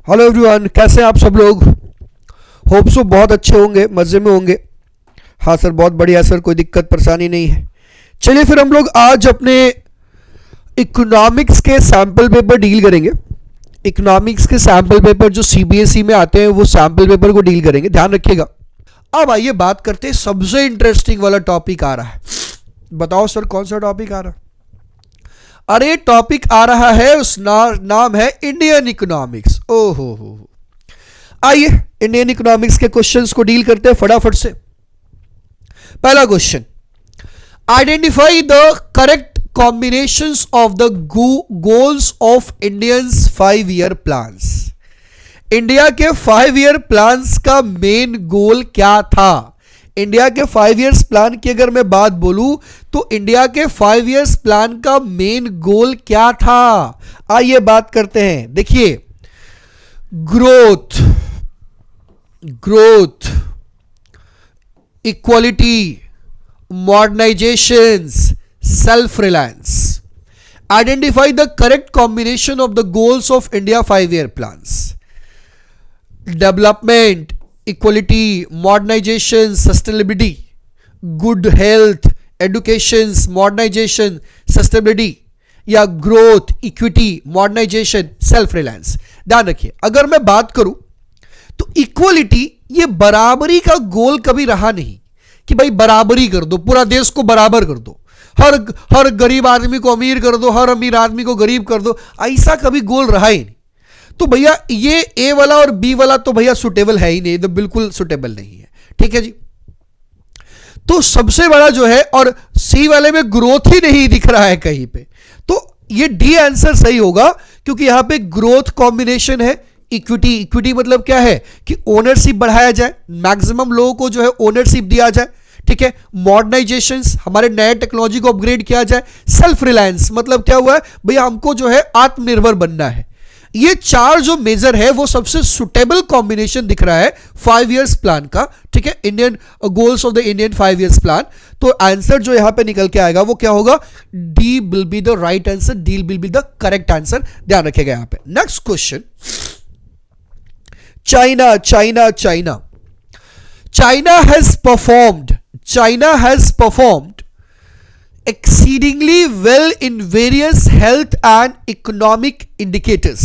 Hello everyone, कैसे हैं आप सब लोग। होप सो बहुत अच्छे होंगे, मज़े में होंगे। हाँ सर, बहुत बढ़िया सर, कोई दिक्कत परेशानी नहीं है। चलिए फिर हम लोग आज अपने इकोनॉमिक्स के सैम्पल पेपर डील करेंगे। इकोनॉमिक्स के सैम्पल पेपर जो सीबीएसई में आते हैं वो सैम्पल पेपर को डील करेंगे, ध्यान रखिएगा। अब आइए बात करते हैं, सबसे इंटरेस्टिंग वाला टॉपिक आ रहा है। बताओ सर कौन सा टॉपिक आ रहा है। अरे टॉपिक आ रहा है, उस नाम है इंडियन इकोनॉमिक्स। ओहो हो। आइए इंडियन इकोनॉमिक्स के क्वेश्चंस को डील करते हैं फटाफट से। पहला question, identify the correct combinations of the goals of Indians 5 year plans. India के 5 ईयर प्लान्स का मेन गोल क्या था। इंडिया के 5 ईयर्स प्लान की अगर मैं बात बोलूं तो इंडिया के 5 ईयर्स प्लान का मेन गोल क्या था। आइए बात करते हैं। देखिए, growth, equality, modernisation, self reliance. Identify the correct combination of the goals of India 5 year plans. Development, equality, modernisation, sustainability, good health, education, modernisation, sustainability, या growth, equity, modernisation, self reliance. ध्यान रखिए, अगर मैं बात करूं तो इक्वलिटी, ये बराबरी का गोल कभी रहा नहीं कि भाई बराबरी कर दो, पूरा देश को बराबर कर दो, हर गरीब आदमी को अमीर कर दो, हर अमीर आदमी को गरीब कर दो, ऐसा कभी गोल रहा ही नहीं। तो भैया ये ए वाला और बी वाला तो भैया सुटेबल है ही नहीं, तो बिल्कुल सुटेबल नहीं है। ठीक है जी। तो सबसे बड़ा जो है, और सी वाले में ग्रोथ ही नहीं दिख रहा है कहीं पे, तो ये डी आंसर सही होगा, क्योंकि यहां पे ग्रोथ कॉम्बिनेशन है। इक्विटी मतलब क्या है कि ओनरशिप बढ़ाया जाए, मैक्सिमम लोगों को जो है ओनरशिप दिया जाए। ठीक है। मॉडर्नाइजेशन, हमारे नए टेक्नोलॉजी को अपग्रेड किया जाए। सेल्फ रिलायंस मतलब क्या हुआ है भैया, हमको जो है आत्मनिर्भर बनना है। ये चार जो मेजर है वो सबसे सुटेबल कॉम्बिनेशन दिख रहा है 5 इयर्स प्लान का। ठीक है, Indian goals of the Indian 5 years plan. तो आंसर जो यहां पे निकल के आएगा वो क्या होगा, D will be the right answer, D will be the correct answer. ध्यान रखिएगा यहां पे। Next question, China has performed exceedingly well in various health and economic indicators।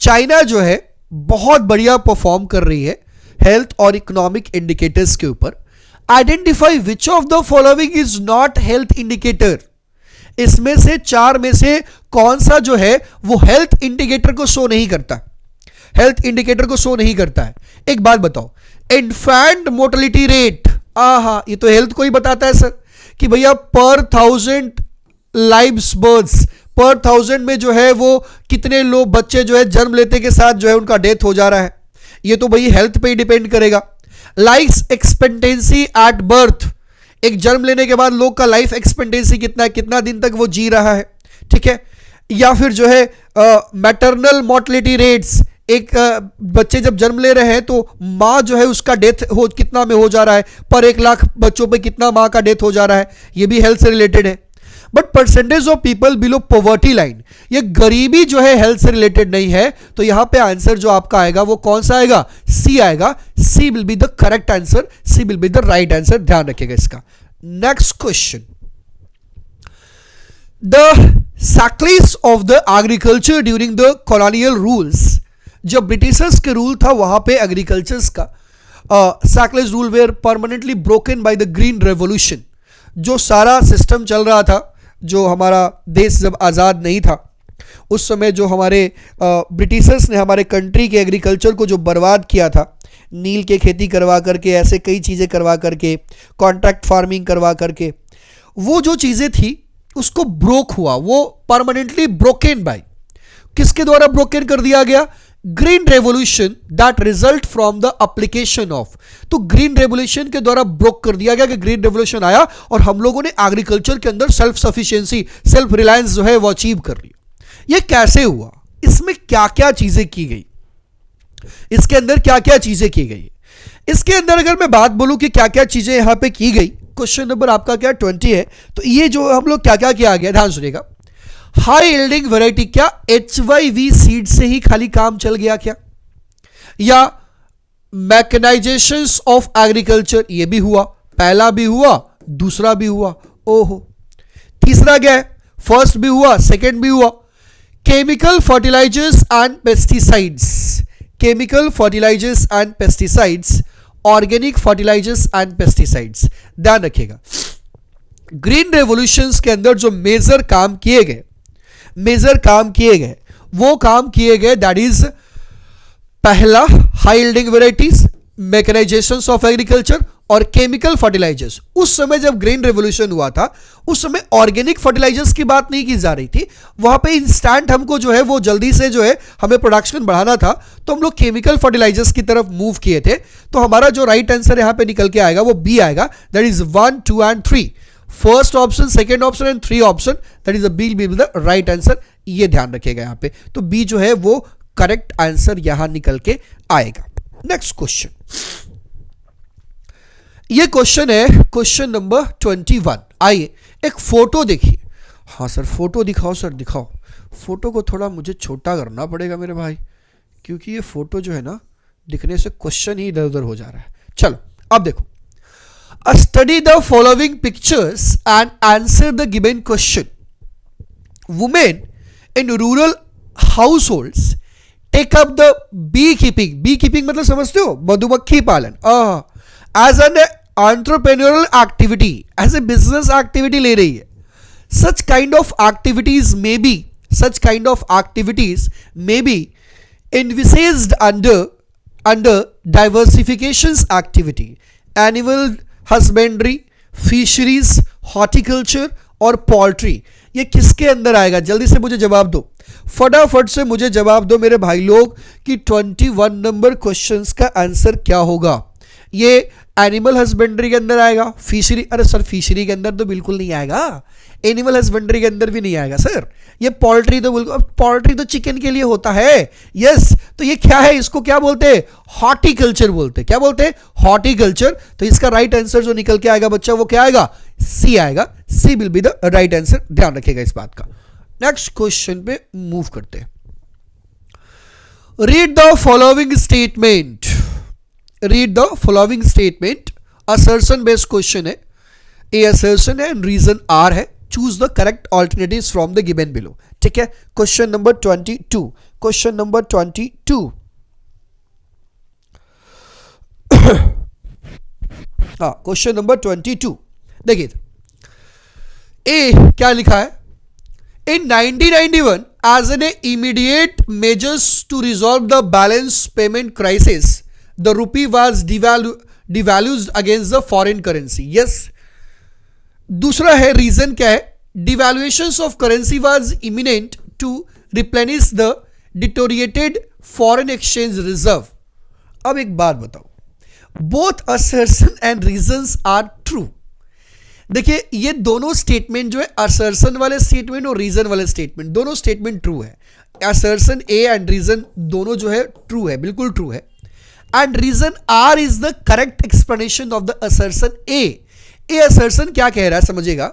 China जो है बहुत बढ़िया परफॉर्म कर रही है हेल्थ और इकोनॉमिक इंडिकेटर्स के ऊपर। Identify which of the following is not health indicator. इसमें से चार में से कौन सा जो है वो हेल्थ इंडिकेटर को शो नहीं करता, हेल्थ इंडिकेटर को शो नहीं करता है। एक बात बताओ, इन्फेंट मोर्टेलिटी रेट, ये तो हेल्थ को ही बताता है सर कि भैया पर 1000 लाइव्स बर्थ्स, पर 1000 में जो है वो कितने लोग बच्चे जो है जन्म लेते के साथ जो है उनका डेथ हो जा रहा है। ये तो भाई हेल्थ पे ही डिपेंड करेगा। लाइफ एक्सपेक्टेंसी एट बर्थ, एक जन्म लेने के बाद लोग का लाइफ एक्सपेक्टेंसी कितना है, कितना दिन तक वो जी रहा है। ठीक है। या फिर जो है मैटरनल मोर्टेलिटी रेट्स, एक बच्चे जब जन्म ले रहे हैं तो माँ जो है उसका डेथ हो कितना में हो जा रहा है, पर 1 लाख बच्चों पे कितना माँ का डेथ हो जा रहा है, ये भी हेल्थ से रिलेटेड है। But percentage of people below poverty line, ये गरीबी जो है हेल्थ से रिलेटेड नहीं है। तो यहां पे आंसर जो आपका आएगा वो कौन सा आएगा, सी आएगा। C will be the correct answer, C will be the right answer. ध्यान रखिएगा इसका। Next question, the sacrifice of the agriculture during the colonial rules. जब ब्रिटिशर्स के रूल था वहां पे एग्रीकल्चर्स का sacrifice rule were permanently broken by the green revolution. जो सारा सिस्टम चल रहा था, जो हमारा देश जब आज़ाद नहीं था उस समय जो हमारे ब्रिटिशर्स ने हमारे कंट्री के एग्रीकल्चर को जो बर्बाद किया था, नील के खेती करवा करके, ऐसे कई चीज़ें करवा करके, कॉन्ट्रैक्ट फार्मिंग करवा करके, वो जो चीज़ें थी उसको ब्रोक हुआ, वो परमानेंटली ब्रोकन बाय, किसके द्वारा ब्रोकन कर दिया गया, green revolution that result from the application of. तो ग्रीन रेवोल्यूशन के द्वारा ब्रोक कर दिया गया कि ग्रीन रेवोल्यूशन आया और हम लोगों ने एग्रीकल्चर के अंदर सेल्फ सफिशिएंसी, सेल्फ रिलायंस जो है वो अचीव कर लिया। ये कैसे हुआ, इसमें क्या क्या चीजें की गई, इसके अंदर क्या क्या चीजें की गई। इसके अंदर अगर मैं बात बोलूं कि क्या क्या चीजें यहां पे की गई, क्वेश्चन नंबर आपका क्या 20 है, तो ये जो हम लोग क्या क्या किया गया, ध्यान सुनिएगा। हाई यील्डिंग वैरायटी, क्या HYV सीड से ही खाली काम चल गया क्या? या मैकेनाइजेशन ऑफ एग्रीकल्चर, ये भी हुआ, पहला भी हुआ, दूसरा भी हुआ, ओहो। तीसरा क्या है? फर्स्ट भी हुआ, सेकंड भी हुआ। Chemical fertilisers and pesticides, chemical fertilisers and pesticides, organic fertilisers and pesticides. ध्यान रखिएगा, ग्रीन रेवोल्यूशंस के अंदर जो मेजर काम किए गए, वो काम किए गए, दैट इज पहला high yielding varieties, mechanisation of agriculture और केमिकल फर्टिलाइजर्स। उस समय जब ग्रीन रेवोल्यूशन हुआ था, उस समय ऑर्गेनिक फर्टिलाइजर्स की बात नहीं की जा रही थी, वहां पे इंस्टेंट हमको जो है वो जल्दी से जो है हमें प्रोडक्शन बढ़ाना था, तो हम लोग केमिकल फर्टिलाइजर्स की तरफ मूव किए थे। तो हमारा जो राइट आंसर यहां पे निकल के आएगा वो बी आएगा, that is 1, 2 and 3। First option, second option and 3 option, that is B will be the right answer. ये ध्यान रखिएगा यहां पे, तो बी जो है वो करेक्ट आंसर यहां निकल के आएगा। नेक्स्ट क्वेश्चन, ये क्वेश्चन है क्वेश्चन नंबर 21। आइए एक फोटो देखिए। हाँ सर फोटो दिखाओ, सर दिखाओ। फोटो को थोड़ा मुझे छोटा करना पड़ेगा मेरे भाई, क्योंकि ये फोटो जो है ना दिखने से क्वेश्चन ही इधर उधर हो जा रहा है। चलो अब देखो, study the following pictures and answer the given question. Women in rural households take up the bee keeping, bee keeping मतलब समझते हो, मधुमक्खी पालन, as an entrepreneurial activity, as a business activity ले रही है। such kind of activities may be envisaged under diversifications activity, animal husbandry, fisheries, horticulture और poultry. ये किसके अंदर आएगा? जल्दी से मुझे जवाब दो, फटाफट से मुझे जवाब दो मेरे भाई लोग कि 21 नंबर क्वेश्चंस का आंसर क्या होगा। ये एनिमल हस्बेंड्री के अंदर आएगा, फिशरी, अरे सर फिशरी के अंदर तो बिल्कुल नहीं आएगा, एनिमल हस्बेंड्री के अंदर भी नहीं आएगा सर। ये पोल्ट्री तो बिल्कुल, पोल्ट्री तो चिकन के लिए होता है, यस। तो ये क्या है, इसको क्या बोलते हैं? हॉर्टिकल्चर बोलते हैं। क्या बोलते हैं? हॉर्टिकल्चर। तो इसका राइट आंसर जो निकल के आएगा बच्चा वो क्या आएगा? सी आएगा। C will be the right answer, ध्यान रखिएगा इस बात का। नेक्स्ट क्वेश्चन पे मूव करते हैं। Read the following statement, read the following statement. Assertion based question है, ए असर्शन है, रीजन आर है। Choose the correct alternatives from the given below. ठीक है, क्वेश्चन नंबर 22, क्वेश्चन नंबर 22। हाँ, क्वेश्चन नंबर 22 देखिए, ए क्या लिखा है? In 1991, as an immediate measures to resolve the balance payment crisis, the rupee was devalued against the foreign currency. Yes. दूसरा है reason क्या है? Devaluations of currency was imminent to replenish the deteriorated foreign exchange reserve. अब एक बात बताओ, both assertion and reasons are true. देखिए ये दोनों स्टेटमेंट जो है, असर्शन वाले स्टेटमेंट और रीजन वाले स्टेटमेंट, दोनों स्टेटमेंट ट्रू है। असर्शन ए एंड रीजन दोनों जो है ट्रू है, बिल्कुल ट्रू है। And reason R is the correct explanation of the assertion A. A assertion क्या कह रहा है समझिएगा,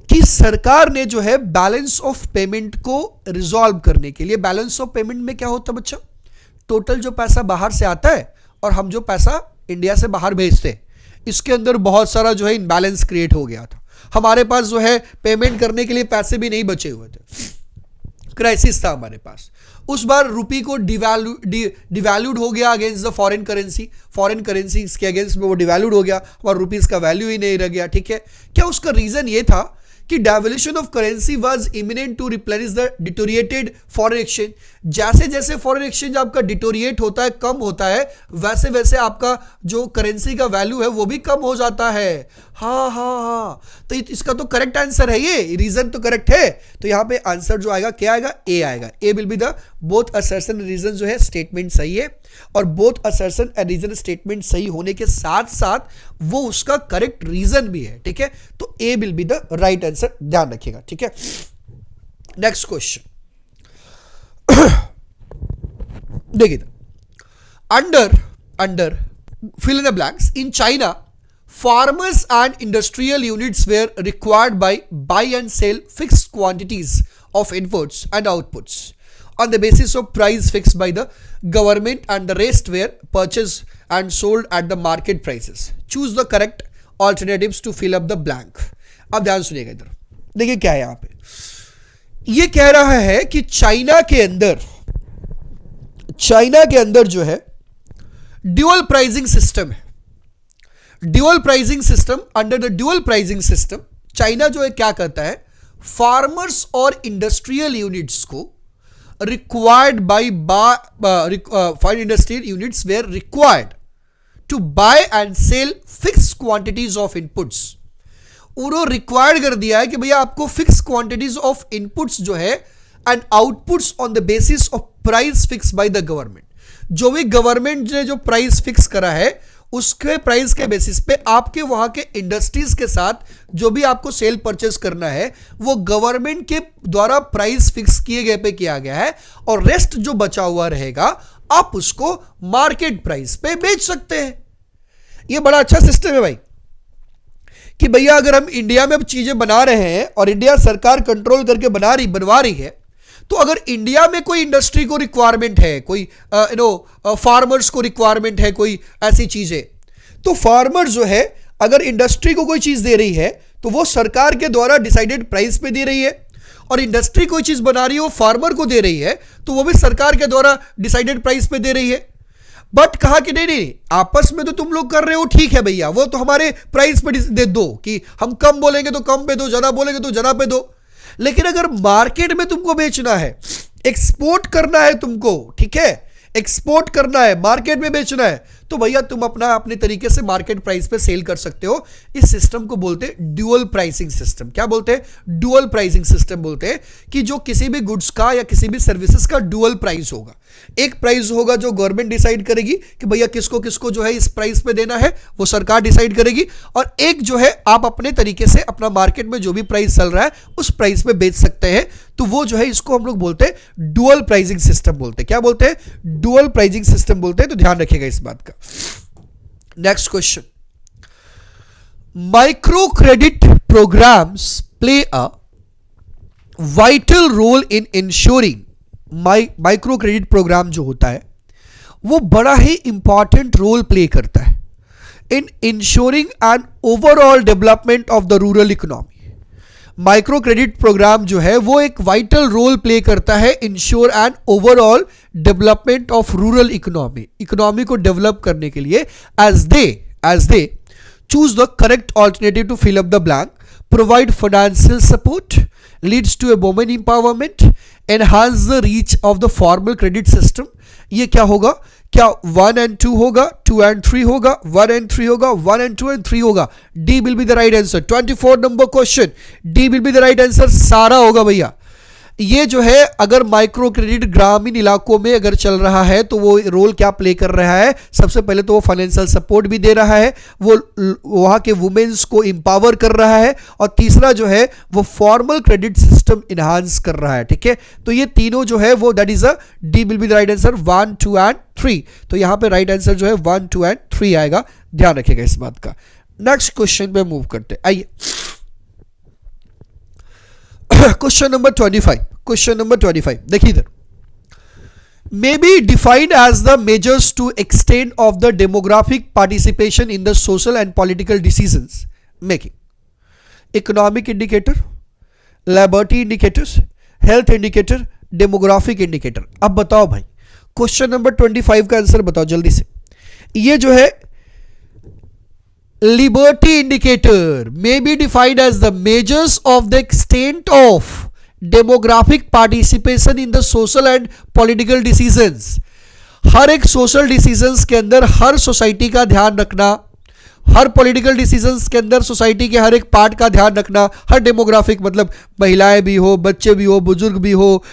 कि सरकार ने जो है बैलेंस ऑफ पेमेंट को रिजॉल्व करने के लिए, बैलेंस ऑफ पेमेंट में क्या होता है बच्चा? टोटल जो पैसा बाहर से आता है और हम जो पैसा इंडिया से बाहर भेजते हैं, इसके अंदर बहुत सारा जो है इनबैलेंस क्रिएट हो गया था। हमारे पास जो है पेमेंट करने के लिए पैसे भी नहीं बचे हुए थे, क्राइसिस था हमारे पास। उस बार रुपी को डिवैल्यूड हो गया against the foreign currency, foreign currency के अगेंस्ट में वो डिवैल्यूड हो गया और रुपीस का वैल्यू ही नहीं रह गया। ठीक है, क्या उसका रीजन ये था कि devaluation of currency was imminent to replenish the deteriorated foreign exchange. जैसे जैसे फॉरेन एक्सचेंज आपका डिटोरिएट होता है, कम होता है, वैसे वैसे आपका जो करेंसी का वैल्यू है वो भी कम हो जाता है। हाँ हाँ हाँ, तो इसका तो करेक्ट आंसर है, ये रीजन तो करेक्ट है। तो यहां पे आंसर जो आएगा क्या आएगा? ए आएगा। A will be the both assertion reason जो है स्टेटमेंट सही है, और both assertion and reason statement सही होने के साथ साथ वो उसका करेक्ट रीजन भी है। ठीक है, तो A will be the right answer, ध्यान रखिएगा। ठीक है, नेक्स्ट क्वेश्चन देखिए, under fill in the blanks. In China farmers and industrial units were required by buy and sell fixed quantities of inputs and outputs on the basis of price fixed by the government, and the rest were purchased and sold at the market prices. Choose the correct alternatives to fill up the blank. अब ध्यान सुनिएगा इधर, देखिए क्या है यहां पे, ये कह रहा है कि चाइना के अंदर जो है ड्यूअल प्राइसिंग सिस्टम है. Dual pricing system, under the dual pricing system China जो है क्या करता है, फार्मर्स और इंडस्ट्रियल यूनिट्स को required by foreign industrial units were required to buy and sell fix quantities of inputs. उन्होंने रिक्वायर्ड कर दिया है कि भैया आपको फिक्स क्वांटिटीज ऑफ इनपुट्स जो है and outputs on the basis of price fix by the government. जो भी गवर्नमेंट ने जो प्राइस फिक्स करा है उसके प्राइस के बेसिस पे आपके वहां के इंडस्ट्रीज के साथ जो भी आपको सेल परचेस करना है वो गवर्नमेंट के द्वारा प्राइस फिक्स किए गए पे किया गया है, और रेस्ट जो बचा हुआ रहेगा आप उसको मार्केट प्राइस पे बेच सकते हैं. ये बड़ा अच्छा सिस्टम है भाई, कि भैया अगर हम इंडिया में अब चीजें बना रहे हैं और इंडिया सरकार कंट्रोल करके बनवा रही है, तो अगर इंडिया में कोई इंडस्ट्री को रिक्वायरमेंट है, कोई फार्मर्स को रिक्वायरमेंट है, कोई ऐसी चीजें, तो फार्मर जो है अगर इंडस्ट्री को कोई चीज दे रही है तो वो सरकार के द्वारा डिसाइडेड प्राइस पे दे रही है, और इंडस्ट्री कोई चीज बना रही है वो फार्मर को दे रही है तो वो भी सरकार के द्वारा डिसाइडेड प्राइस पे दे रही है. बट कहा कि नहीं, आपस में तो तुम लोग कर रहे हो ठीक है भैया, वो तो हमारे प्राइस पे दे दो, कि हम कम बोलेंगे तो कम पे दो, ज्यादा बोलेंगे तो ज्यादा पे दो. लेकिन अगर मार्केट में तुमको बेचना है, एक्सपोर्ट करना है तुमको, ठीक है, एक्सपोर्ट करना है, मार्केट में बेचना है, तो भैया तुम अपने तरीके से मार्केट प्राइस पे सेल कर सकते हो. इस सिस्टम को बोलते हैं ड्यूअल प्राइसिंग सिस्टम. क्या बोलते हैं? ड्यूअल प्राइसिंग सिस्टम बोलते हैं, कि जो किसी भी गुड्स का या किसी भी सर्विसेज का ड्यूअल प्राइस होगा. एक प्राइस होगा जो गवर्नमेंट डिसाइड करेगी कि भैया किसको किसको जो है इस प्राइस पे देना है, वो सरकार डिसाइड करेगी, और एक जो है आप अपने तरीके से अपना मार्केट में जो भी प्राइस चल रहा है उस प्राइस पे बेच सकते हैं. तो वो जो है इसको हम लोग बोलते हैं डुअल प्राइसिंग सिस्टम बोलते हैं. क्या बोलते हैं? डुअल प्राइसिंग सिस्टम बोलते हैं. तो ध्यान रखिएगा इस बात का. Next question, micro credit programmes play a vital role in insuring. Micro credit programme जो होता है वो बड़ा ही इंपॉर्टेंट रोल प्ले करता है in insuring and overall development of the rural economy. Micro credit programme जो है वो एक वाइटल रोल प्ले करता है insure and overall development of rural economy. Economy को डेवलप करने के लिए as they choose the correct alternative to fill up the blank, provide financial support, leads to a women empowerment, enhance the reach of the formal credit system. ये क्या होगा? क्या 1 and 2 होगा, 2 and 3 होगा, 1 and 3 होगा, 1 and 2 and 3 होगा? D will be the right answer. 24 number question, D will be the right answer. सारा होगा भैया. ये जो है अगर माइक्रो क्रेडिट ग्रामीण इलाकों में अगर चल रहा है तो वो रोल क्या प्ले कर रहा है? सबसे पहले तो वो फाइनेंशियल सपोर्ट भी दे रहा है, वो वहाँ के वुमेन्स को एम्पावर कर रहा है, और तीसरा जो है वो फॉर्मल क्रेडिट सिस्टम इनहांस कर रहा है. ठीक है, तो ये तीनों जो है वो that is a D will be the right answer. 1, 2 and 3. तो यहाँ पे राइट आंसर जो है 1, 2 and 3 आएगा. ध्यान रखिएगा इस बात का. नेक्स्ट क्वेश्चन पे मूव करते हैं. आइए क्वेश्चन नंबर 25. क्वेश्चन नंबर 25 देखिए इधर. May be defined as the measures to extend of the demographic participation in the social and political decisions making. Economic indicator, liberty indicators, health indicator, demographic indicator. अब बताओ भाई, question number 25 का answer बताओ जल्दी से. ये जो है liberty indicator may be defined as the measures of the extent of demographic participation in the social and political decisions. हर एक सोशल डिसीजंस के अंदर हर सोसाइटी का ध्यान रखना, हर पॉलिटिकल डिसीजंस के अंदर सोसाइटी के हर एक पार्ट का ध्यान रखना, हर डेमोग्राफिक मतलब महिलाएं भी हो, बच्चे भी हो, बुजुर्ग भी हो,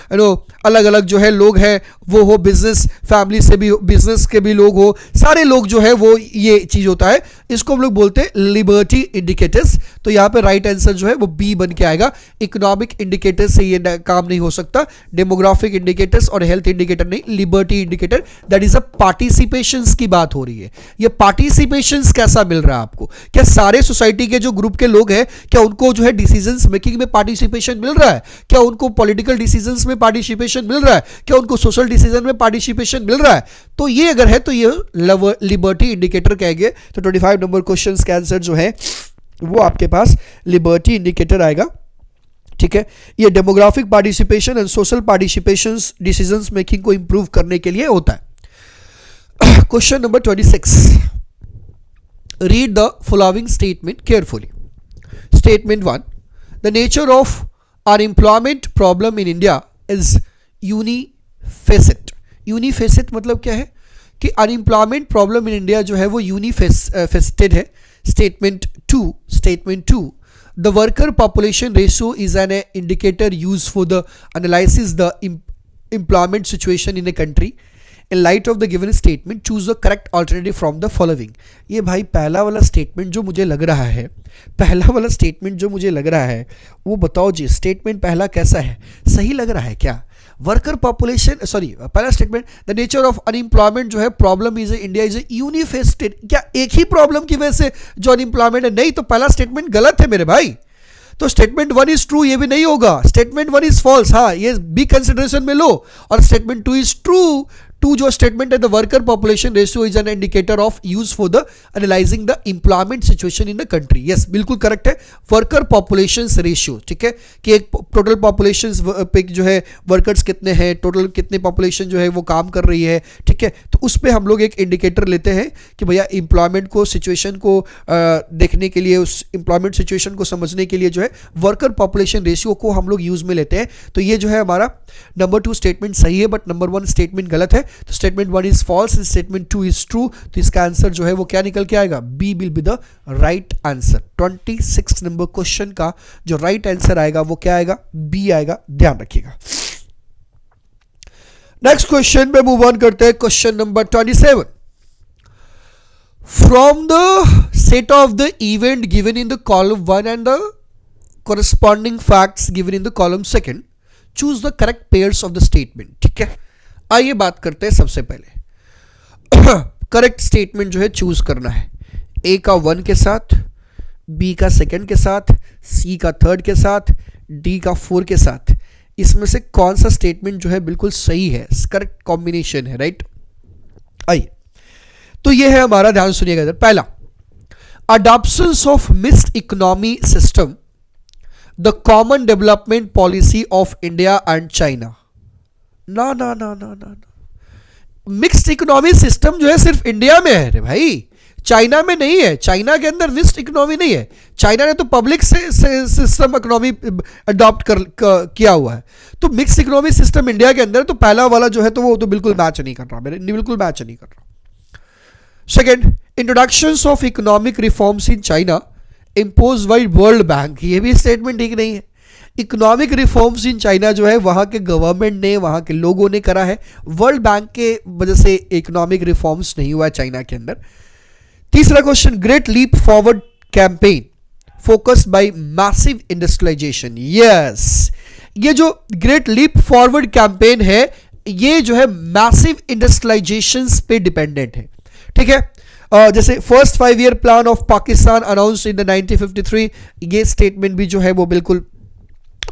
अलग अलग जो है लोग हैं वो हो, बिजनेस फैमिली से भी, बिजनेस के भी लोग हो, सारे लोग जो है वो, ये चीज होता है, इसको हम लोग बोलते हैं लिबर्टी इंडिकेटर्स। तो यहाँ पे राइट आंसर जो है वो बी बन के आएगा। इकोनॉमिक इंडिकेटर से ये काम नहीं हो सकता, डेमोग्राफिक इंडिकेटर्स और हेल्थ इंडिकेटर नहीं, liberty indicator, that is a participation की बात हो रही है। ये पार्टिसिपेशन कैसा मिल रहा है आपको? क्या सारे सोसाइटी के जो ग्रुप के लोग हैं, क्या उनको जो है डिसीजंस मेकिंग में पार्टिसिपेशन मिल रहा है? क्या उनको पॉलिटिकल डिसीजंस में पार्टिसिपेशन मिल रहा है? क्या उनको सोशल डिसीजन में पार्टिसिपेशन मिल रहा है? तो ये अगर है तो ये लिबर्टी इंडिकेटर कहेंगे। तो 25 नंबर क्वेश्चन का आंसर जो है वो आपके पास लिबर्टी इंडिकेटर आएगा। ठीक है, ये demographic participation and social participation decisions making को इंप्रूव करने के लिए होता है। Question number 26, read the following statement carefully. Statement 1, the nature of unemployment problem in India is unifaceted. Unifaceted मतलब क्या है कि अनएम्प्लॉयमेंट प्रॉब्लम इन इंडिया जो है वो यूनिफेसेटेड है। Statement 2, the worker population ratio is an indicator used for the analysis the employment situation in a country. In light of the given statement, choose the correct alternative from the following. ये भाई पहला वाला statement जो मुझे लग रहा है, वो बताओ जी, स्टेटमेंट पहला कैसा है? सही लग रहा है क्या? वर्कर पॉपुलेशन, सॉरी, पहला statement, the nature of unemployment जो है प्रॉब्लम इज इंडिया इज यूनिफेस्टेड। क्या एक ही प्रॉब्लम की वजह से जो अनएम्प्लॉयमेंट है? नहीं, तो पहला स्टेटमेंट गलत है मेरे भाई। तो स्टेटमेंट 1 इज ट्रू, ये भी नहीं होगा। स्टेटमेंट 1 इज फॉल्स, हाँ, ये बी कंसिडरेशन में लो। और स्टेटमेंट 2 इज ट्रू। 2 जो स्टेटमेंट है, the worker population ratio is an indicator of use for the analysing the employment situation in the country. Yes, बिल्कुल करेक्ट है। वर्कर पॉपुलेशन रेशियो, ठीक है, कि एक टोटल पॉपुलेशन पे जो है वर्कर्स कितने हैं, टोटल कितने पॉपुलेशन जो है वो काम कर रही है, ठीक है, तो उस पर हम लोग एक इंडिकेटर लेते हैं कि भैया एम्प्लॉयमेंट को, सिचुएशन को देखने के लिए, उस एम्प्लॉयमेंट सिचुएशन को समझने के लिए जो है वर्कर पॉपुलेशन रेशियो को हम लोग यूज में लेते हैं। तो ये जो है हमारा नंबर 2 स्टेटमेंट सही है, बट नंबर 1 स्टेटमेंट गलत है। तो statement 1 is false, statement 2 is true. तो इसका आंसर जो है वो क्या निकल के आएगा? B will be the right answer. 26 number question का जो राइट आंसर आएगा वो क्या आएगा? बी आएगा, ध्यान रखिएगा। नेक्स्ट क्वेश्चन पे मूव ऑन करते हैं। Question number 27, from the set of the event given in the column 1 and the corresponding facts given in the column 2, choose the correct pairs of the statement। ठीक है, आइए बात करते हैं। सबसे पहले करेक्ट स्टेटमेंट जो है चूज करना है। ए का 1 के साथ, बी का 2 के साथ, सी का 3 के साथ, डी का 4 के साथ। इसमें से कौन सा स्टेटमेंट जो है बिल्कुल सही है, करेक्ट कॉम्बिनेशन है, राइट? आइए, तो ये है हमारा, ध्यान सुनिएगा इधर। पहला, adoptions of mixed economy system, the common development policy of India and China. ना ना ना ना ना, मिक्स्ड इकोनॉमी सिस्टम जो है सिर्फ इंडिया में है रे भाई, चाइना में नहीं है। चाइना के अंदर मिक्स्ड इकोनॉमी नहीं है। चाइना ने तो पब्लिक सिस्टम इकोनॉमी अडॉप्ट किया हुआ है। तो मिक्स्ड इकोनॉमी सिस्टम इंडिया के अंदर, तो पहला वाला जो है तो वो तो बिल्कुल मैच नहीं कर रहा, मेरे बिल्कुल मैच नहीं कर रहा। Second, introductions of economic reforms in China impose by world bank. ये भी स्टेटमेंट ठीक नहीं है। इकोनॉमिक रिफॉर्म्स इन चाइना जो है वहाँ के गवर्नमेंट ने, वहाँ के लोगों ने करा है, वर्ल्ड बैंक के वजह से इकोनॉमिक रिफॉर्म्स नहीं हुआ है चाइना के अंदर। तीसरा question, great leap forward campaign focused by massive industrialisation. Yes, ये जो ग्रेट लीप फॉरवर्ड कैंपेन है ये जो है मैसिव इंडस्ट्रियलाइजेशन पे डिपेंडेंट है। ठीक है, जैसे first 5 year plan of Pakistan announce in the 1953, ये स्टेटमेंट भी जो है वो बिल्कुल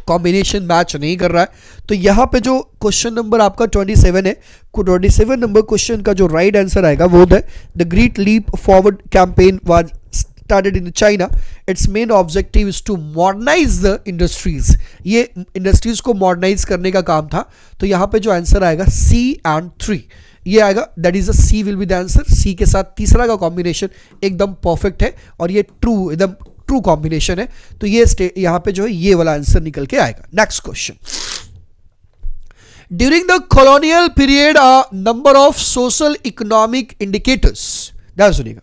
कॉम्बिनेशन मैच नहीं कर रहा है। तो यहां पे जो क्वेश्चन नंबर आपका 27 है, 27 नंबर क्वेश्चन का जो राइट आंसर आएगा वो है the great leap forward campaign was started in China. Its main objective is to modernize the industries. ये इंडस्ट्रीज को मॉडर्नाइज करने का काम था। तो यहाँ पे जो आंसर आएगा C and 3 ये आएगा, that is C will be the answer. C के साथ तीसरा का कॉम्बिनेशन एकदम परफेक्ट है और ये ट्रू, एकदम ट्रू कॉम्बिनेशन है। तो ये यहाँ पे जो है ये वाला आंसर निकल के आएगा। Next question, during the colonial period a number of social economic indicators, ध्यान सुनिएगा,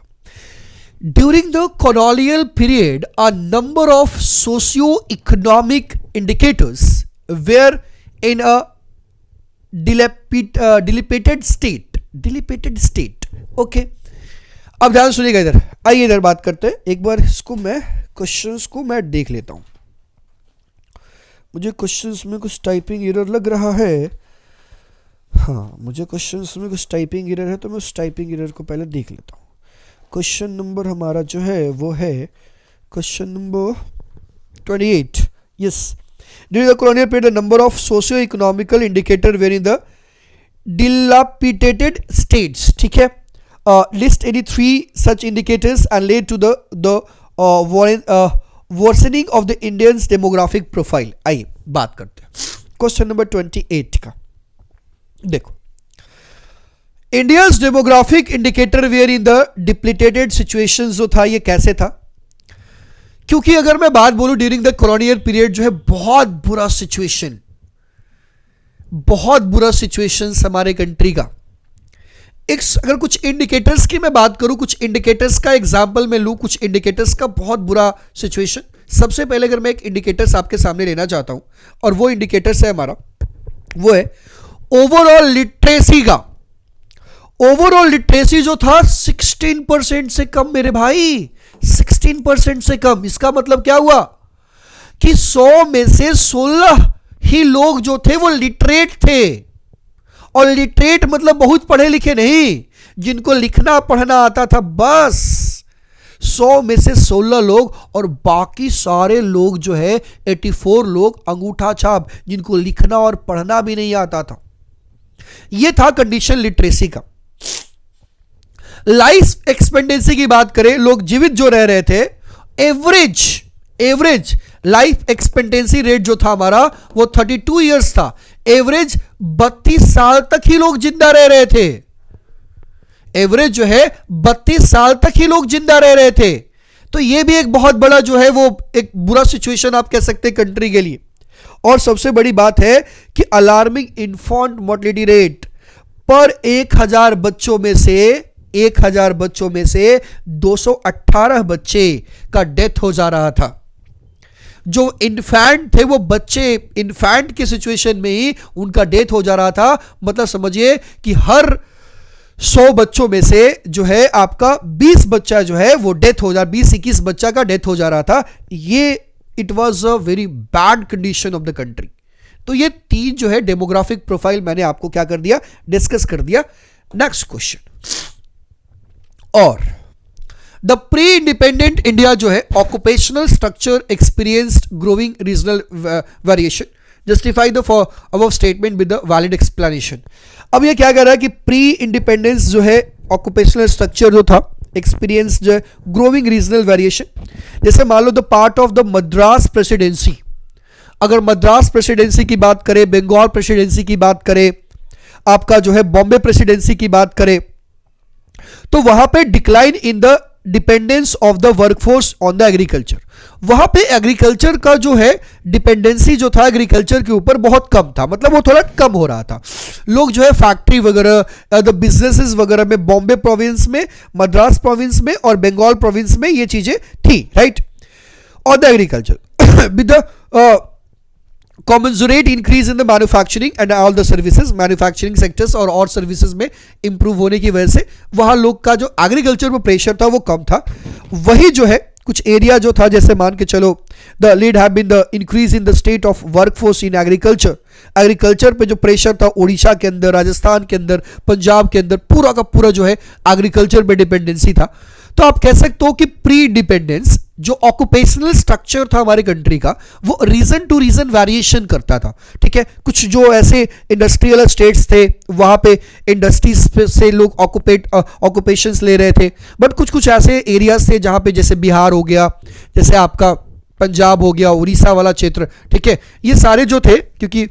During the colonial period, a number of socio-economic indicators were in a dilapidated state. Dilapidated state. Okay. अब ध्यान सुनिएगा इधर, आइए इधर बात करते हैं एक बार। इसको मैं क्वेश्चंस को मैं देख लेता हूं। मुझे क्वेश्चंस में कुछ टाइपिंग एरर लग रहा है। हाँ, मुझे क्वेश्चंस में कुछ टाइपिंग एरर है, तो मैं उस टाइपिंग एरर को पहले देख लेता हूँ। क्वेश्चन नंबर हमारा जो है वो है question number 28। Yes, during the colonial period, the number of socio-economical indicator were in the dilapidated states. ठीक है, list any 3 such indicators and led to the worsening of the Indians demographic profile. आइए बात करते हैं question number 28 का। देखो, India's demographic indicator were in the depleted situation जो था, ये कैसे था? क्योंकि अगर मैं बात बोलूं ड्यूरिंग द कॉलोनियल पीरियड जो है बहुत बुरा सिचुएशन हमारे कंट्री का। अगर कुछ इंडिकेटर्स की मैं बात करूं, कुछ इंडिकेटर्स का एग्जांपल मैं लूं, कुछ इंडिकेटर्स का बहुत बुरा सिचुएशन। सबसे पहले अगर मैं एक इंडिकेटर्स आपके सामने लेना चाहता हूं, और वो इंडिकेटर्स है हमारा, वो है ओवरऑल लिटरेसी का। ओवरऑल लिटरेसी जो था 16% से कम मेरे भाई, 16% से कम। इसका मतलब क्या हुआ कि 100 में से 16 ही लोग जो थे वो लिटरेट थे। और लिटरेट मतलब बहुत पढ़े लिखे नहीं, जिनको लिखना पढ़ना आता था बस। 100 में से 16 लोग, और बाकी सारे लोग जो है 84 लोग अंगूठा छाप, जिनको लिखना और पढ़ना भी नहीं आता था। यह था कंडीशन लिटरेसी का। लाइफ एक्सपेक्टेंसी की बात करें, लोग जीवित जो रह रहे थे, एवरेज लाइफ एक्सपेक्टेंसी रेट जो था हमारा वो 32 इयर्स था। एवरेज 32 साल तक ही लोग जिंदा रह रहे थे। एवरेज जो है 32 साल तक ही लोग जिंदा रह रहे थे। तो ये भी एक बहुत बड़ा जो है वो एक बुरा सिचुएशन आप कह सकते हैं कंट्री के लिए। और सबसे बड़ी बात है कि अलार्मिंग इन्फेंट मोर्टेलिटी रेट पर 1000 बच्चों में से 218 बच्चे का डेथ हो जा रहा था। जो इन्फेंट थे वो बच्चे, इन्फेंट की सिचुएशन में ही उनका डेथ हो जा रहा था। मतलब समझिए कि हर 100 बच्चों में से जो है आपका 20 बच्चा जो है वो डेथ हो जा, 20-21 बच्चा का डेथ हो जा रहा था। ये it was a very bad condition of the country. तो ये 3 जो है डेमोग्राफिक प्रोफाइल मैंने आपको क्या कर दिया, डिस्कस कर दिया। नेक्स्ट क्वेश्चन, और द प्री इंडिपेंडेंट इंडिया जो है occupational structure experienced growing regional variation, justify the for above statement with the valid explanation. अब ये क्या कर रहा है कि प्री इंडिपेंडेंस जो है ऑक्यूपेशनल स्ट्रक्चर जो था एक्सपीरियंस जो है ग्रोइंग रीजनल वेरिएशन। जैसे मान लो the part of the Madras Presidency, अगर मद्रास प्रेसिडेंसी की बात करें, बंगाल प्रेसिडेंसी की बात करें, आपका जो है बॉम्बे प्रेसिडेंसी की बात करें, तो वहां पे decline in the dependence of the workforce on the agriculture. वहां पे एग्रीकल्चर का जो है डिपेंडेंसी जो था एग्रीकल्चर के ऊपर बहुत कम था, मतलब वो थोड़ा कम हो रहा था। लोग जो है फैक्ट्री वगैरह, द बिजनेसेस वगैरह में बॉम्बे प्रोविंस में, मद्रास प्रोविंस में और बंगाल प्रोविंस में ये चीजें थी, राइट। और the agriculture with the commensurate increase in the manufacturing and all the services, manufacturing sectors और सर्विसेज में इंप्रूव होने की वजह से वहां लोग का जो एग्रीकल्चर पर प्रेशर था वो कम था। वही जो है कुछ एरिया जो था, जैसे मान के चलो the lead have been the increase in the state of workforce in agriculture. Agriculture पे जो प्रेशर था उड़ीसा के अंदर, राजस्थान के अंदर, पंजाब के अंदर, पूरा का पूरा जो है एग्रीकल्चर पे डिपेंडेंसी था। तो आप कह सकते हो कि प्री इंडिपेंडेंस जो ऑक्यूपेशनल स्ट्रक्चर था हमारे कंट्री का वो रीजन टू रीजन वेरिएशन करता था, ठीक है। कुछ जो ऐसे इंडस्ट्रियल स्टेट्स थे वहां पे इंडस्ट्रीज से लोग ऑक्यूपेशंस ले रहे थे, बट कुछ कुछ ऐसे एरियाज थे जहां पे जैसे बिहार हो गया, जैसे आपका पंजाब हो गया, उड़ीसा वाला क्षेत्र, ठीक है। ये सारे जो थे, क्योंकि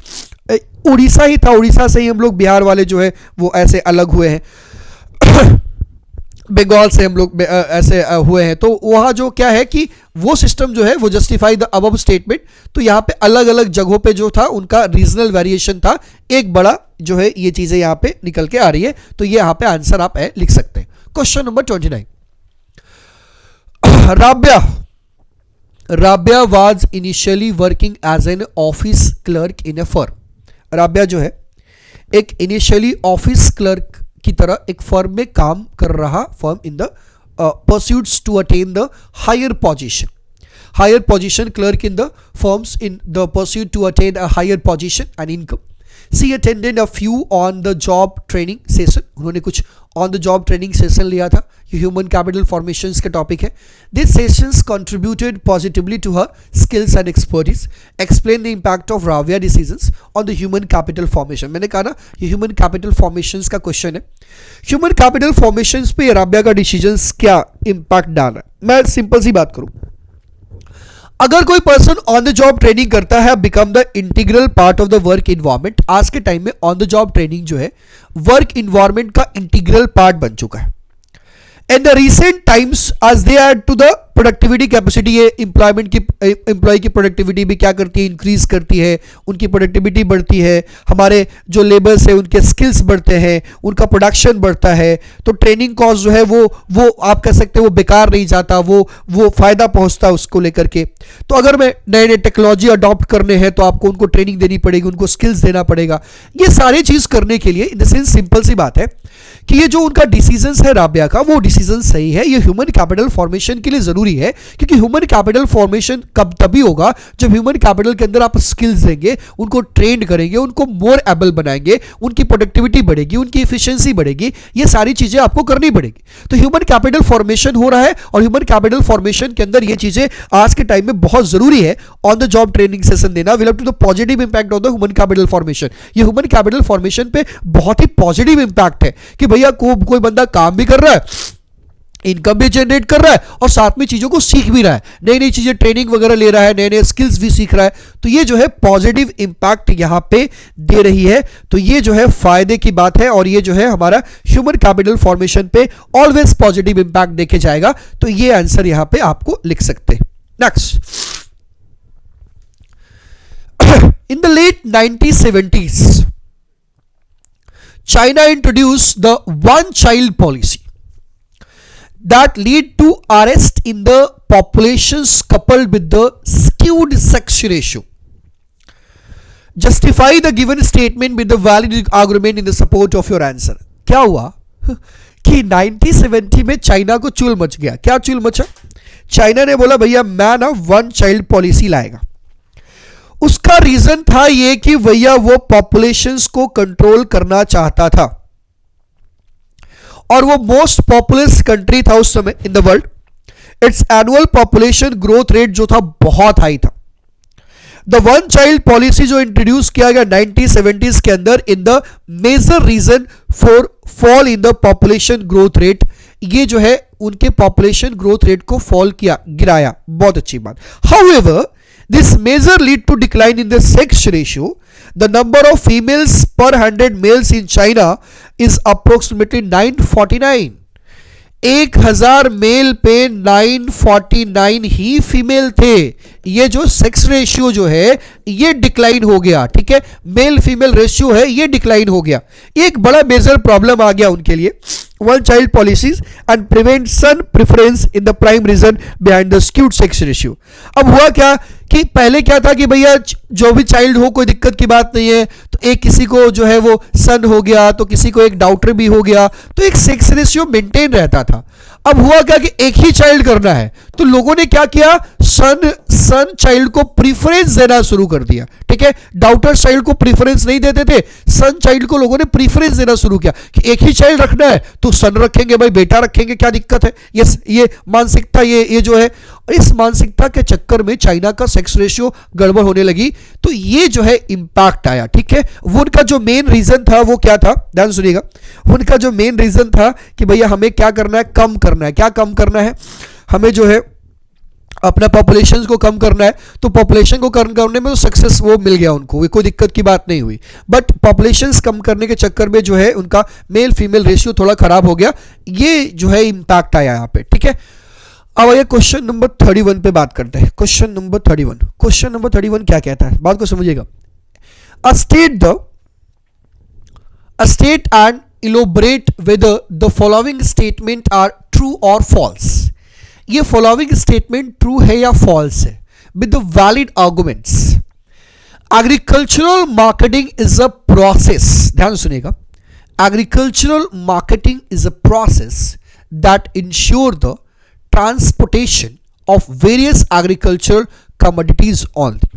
उड़ीसा ही था, उड़ीसा से ही हम लोग बिहार वाले जो है वो ऐसे अलग हुए हैं बंगाल से हम लोग ऐसे हुए हैं। तो वहाँ जो क्या है कि वो सिस्टम जो है वो जस्टिफाई द अबव स्टेटमेंट। तो यहाँ पे अलग अलग जगहों पे जो था उनका रीजनल वेरिएशन था, एक बड़ा जो है ये चीज़ें यहाँ पे निकल के आ रही है। तो ये यहाँ पे आंसर आप लिख सकते हैं। Question number 29, Rabia was initially working as an office clerk in a firm. Rabia जो है एक इनिशियली ऑफिस क्लर्क की तरह एक फर्म में काम कर रहा, firm in the pursuits to attain the higher position clerk in the firms in the pursuit to attain a higher position and income. She attended a few on the job training session. उन्होंने कुछ on the job training session लिया था, ये human capital formations का topic है. These sessions contributed positively to her skills and expertise. Explain the impact of Rabia decisions on the human capital formation. मैंने कहा ना ये human capital formations का क्वेश्चन है. Human capital formations पे राबिया का डिसीजंस क्या इम्पैक्ट डाल रहा है. मैं सिंपल सी बात करूं, अगर कोई person on the job training करता है, become the integral part of the work environment. आज के टाइम में ऑन द जॉब ट्रेनिंग जो है वर्क इन्वायरमेंट का इंटीग्रल पार्ट बन चुका है. In the recent times, as they add to the productivity capacity, ये एम्प्लॉय की प्रोडक्टिविटी भी क्या करती है, इंक्रीज करती है, उनकी प्रोडक्टिविटी बढ़ती है, हमारे जो लेबर्स है उनके स्किल्स बढ़ते हैं, उनका प्रोडक्शन बढ़ता है, तो ट्रेनिंग कॉस्ट जो है वो आप कह सकते हैं वो बेकार नहीं जाता, वो फायदा पहुंचता है उसको लेकर के. तो अगर मैं नए नए टेक्नोलॉजी अडॉप्ट करने हैं तो आपको उनको ट्रेनिंग देनी पड़ेगी, उनको स्किल्स देना पड़ेगा. ये सारी चीज करने के लिए इन द सेंस सिंपल सी बात है कि ये जो उनका डिसीजंस है राबिया का, वो डिसीजन सही है. ये ह्यूमन कैपिटल फॉर्मेशन के लिए जरूरी है, क्योंकि ह्यूमन कैपिटल फॉर्मेशन कब तभी होगा जब ह्यूमन कैपिटल के अंदर आप स्किल्स देंगे, उनको ट्रेन करेंगे, उनको मोर एबल बनाएंगे, उनकी प्रोडक्टिविटी बढ़ेगी, उनकी एफिशिएंसी बढ़ेगी. ये सारी चीजें आपको करनी पड़ेगी. तो ह्यूमन कैपिटल फॉर्मेशन हो रहा है और ह्यूमन कैपिटल फॉर्मेशन के अंदर ये चीजें आज के टाइम में बहुत जरूरी है. On the job training session देना will have to the positive impact of the human capital formation. ये ह्यूमन कैपिटल फॉर्मेशन पे बहुत ही पॉजिटिव इंपैक्ट है कि भैया कोई बंदा काम भी कर रहा है, इनकम भी जनरेट कर रहा है और साथ में चीजों को सीख भी रहा है, नई नई चीजें ट्रेनिंग वगैरह ले रहा है, नए नए स्किल्स भी सीख रहा है. तो ये जो है पॉजिटिव इंपैक्ट यहां पे दे रही है. तो ये जो है फायदे की बात है और ये जो है हमारा ह्यूमन कैपिटल फॉर्मेशन पे ऑलवेज पॉजिटिव इंपैक्ट देखे जाएगा. तो ये आंसर यहां पे आपको लिख सकते हैं. Next, in the late 1970s China introduced the one-child policy that lead to arrest in the populations coupled with the skewed sex ratio. Justify the given statement with the valid argument in the support of your answer. क्या हुआ कि 1970 में China को चूल much गया. क्या चूल मचा? चाइना ने बोला भैया मैं ना वन चाइल्ड पॉलिसी लाएगा. उसका रीजन था ये कि भैया वो पॉपुलेशंस को कंट्रोल करना चाहता था और वो मोस्ट पॉपुलस कंट्री था उस समय in the world. Its annual population growth rate जो था बहुत हाई था. द वन चाइल्ड पॉलिसी जो इंट्रोड्यूस किया गया 1970s के अंदर in the major reason for fall in the population growth rate, ये जो है उनके पॉपुलेशन ग्रोथ रेट को फॉल किया, गिराया. बहुत अच्छी बात. However this major lead to decline in the sex ratio. The number of females per 100 males in China is approximately 949. 1000 mail पे 949 ही फीमेल थे. ये जो सेक्स रेशियो जो है ये डिक्लाइन हो गया. ठीक है, मेल फीमेल रेशियो है ये डिक्लाइन हो गया. एक बड़ा मेजर प्रॉब्लम आ गया उनके लिए. One child policies and prevent son preference in the prime reason behind the skewed sex ratio. अब हुआ क्या कि पहले क्या था कि भैया जो भी चाइल्ड हो कोई दिक्कत की बात नहीं है, तो एक किसी को जो है वो सन हो गया तो किसी को एक डॉटर भी हो गया, तो एक सेक्स रेशियो मेंटेन रहता था. अब हुआ क्या कि एक ही चाइल्ड करना है तो लोगों ने क्या किया, सन चाइल्ड को प्रीफरेंस देना शुरू कर दिया. ठीक है, डॉटर चाइल्ड को प्रीफरेंस नहीं देते थे, सन चाइल्ड को लोगों ने प्रीफरेंस देना शुरू किया कि एक ही चाइल्ड रखना है तो सन रखेंगे भाई, बेटा रखेंगे, क्या दिक्कत है. ये मानसिकता ये जो है, इस मानसिकता के चक्कर में चाइना का सेक्स रेशियो गड़बड़ होने लगी. तो ये जो है इंपैक्ट आया. ठीक है, वो उनका जो मेन रीजन था वो क्या था, ध्यान सुनिएगा. उनका जो मेन रीजन था कि भैया हमें क्या करना है, कम करना है. क्या कम करना है, हमें जो है अपना पॉपुलेशन को कम करना है. तो पॉपुलेशन को कम करने में तो सक्सेस वो मिल गया उनको, कोई दिक्कत की बात नहीं हुई. बट पॉपुलेशन कम करने के चक्कर में जो है उनका मेल फीमेल रेशियो थोड़ा खराब हो गया. ये जो है इंपैक्ट आया यहाँ पे. ठीक है, अब आइए क्वेश्चन नंबर 31 पे बात करते हैं. क्वेश्चन नंबर 31 क्या कहता है, बात को समझिएगा. State and elaborate whether the following statement are true or false. ये फॉलोइंग स्टेटमेंट ट्रू है या फॉल्स है with the valid arguments. Agricultural marketing is a process, ध्यान सुनिएगा, agricultural marketing is a process that insure the transportation of various agricultural commodities only.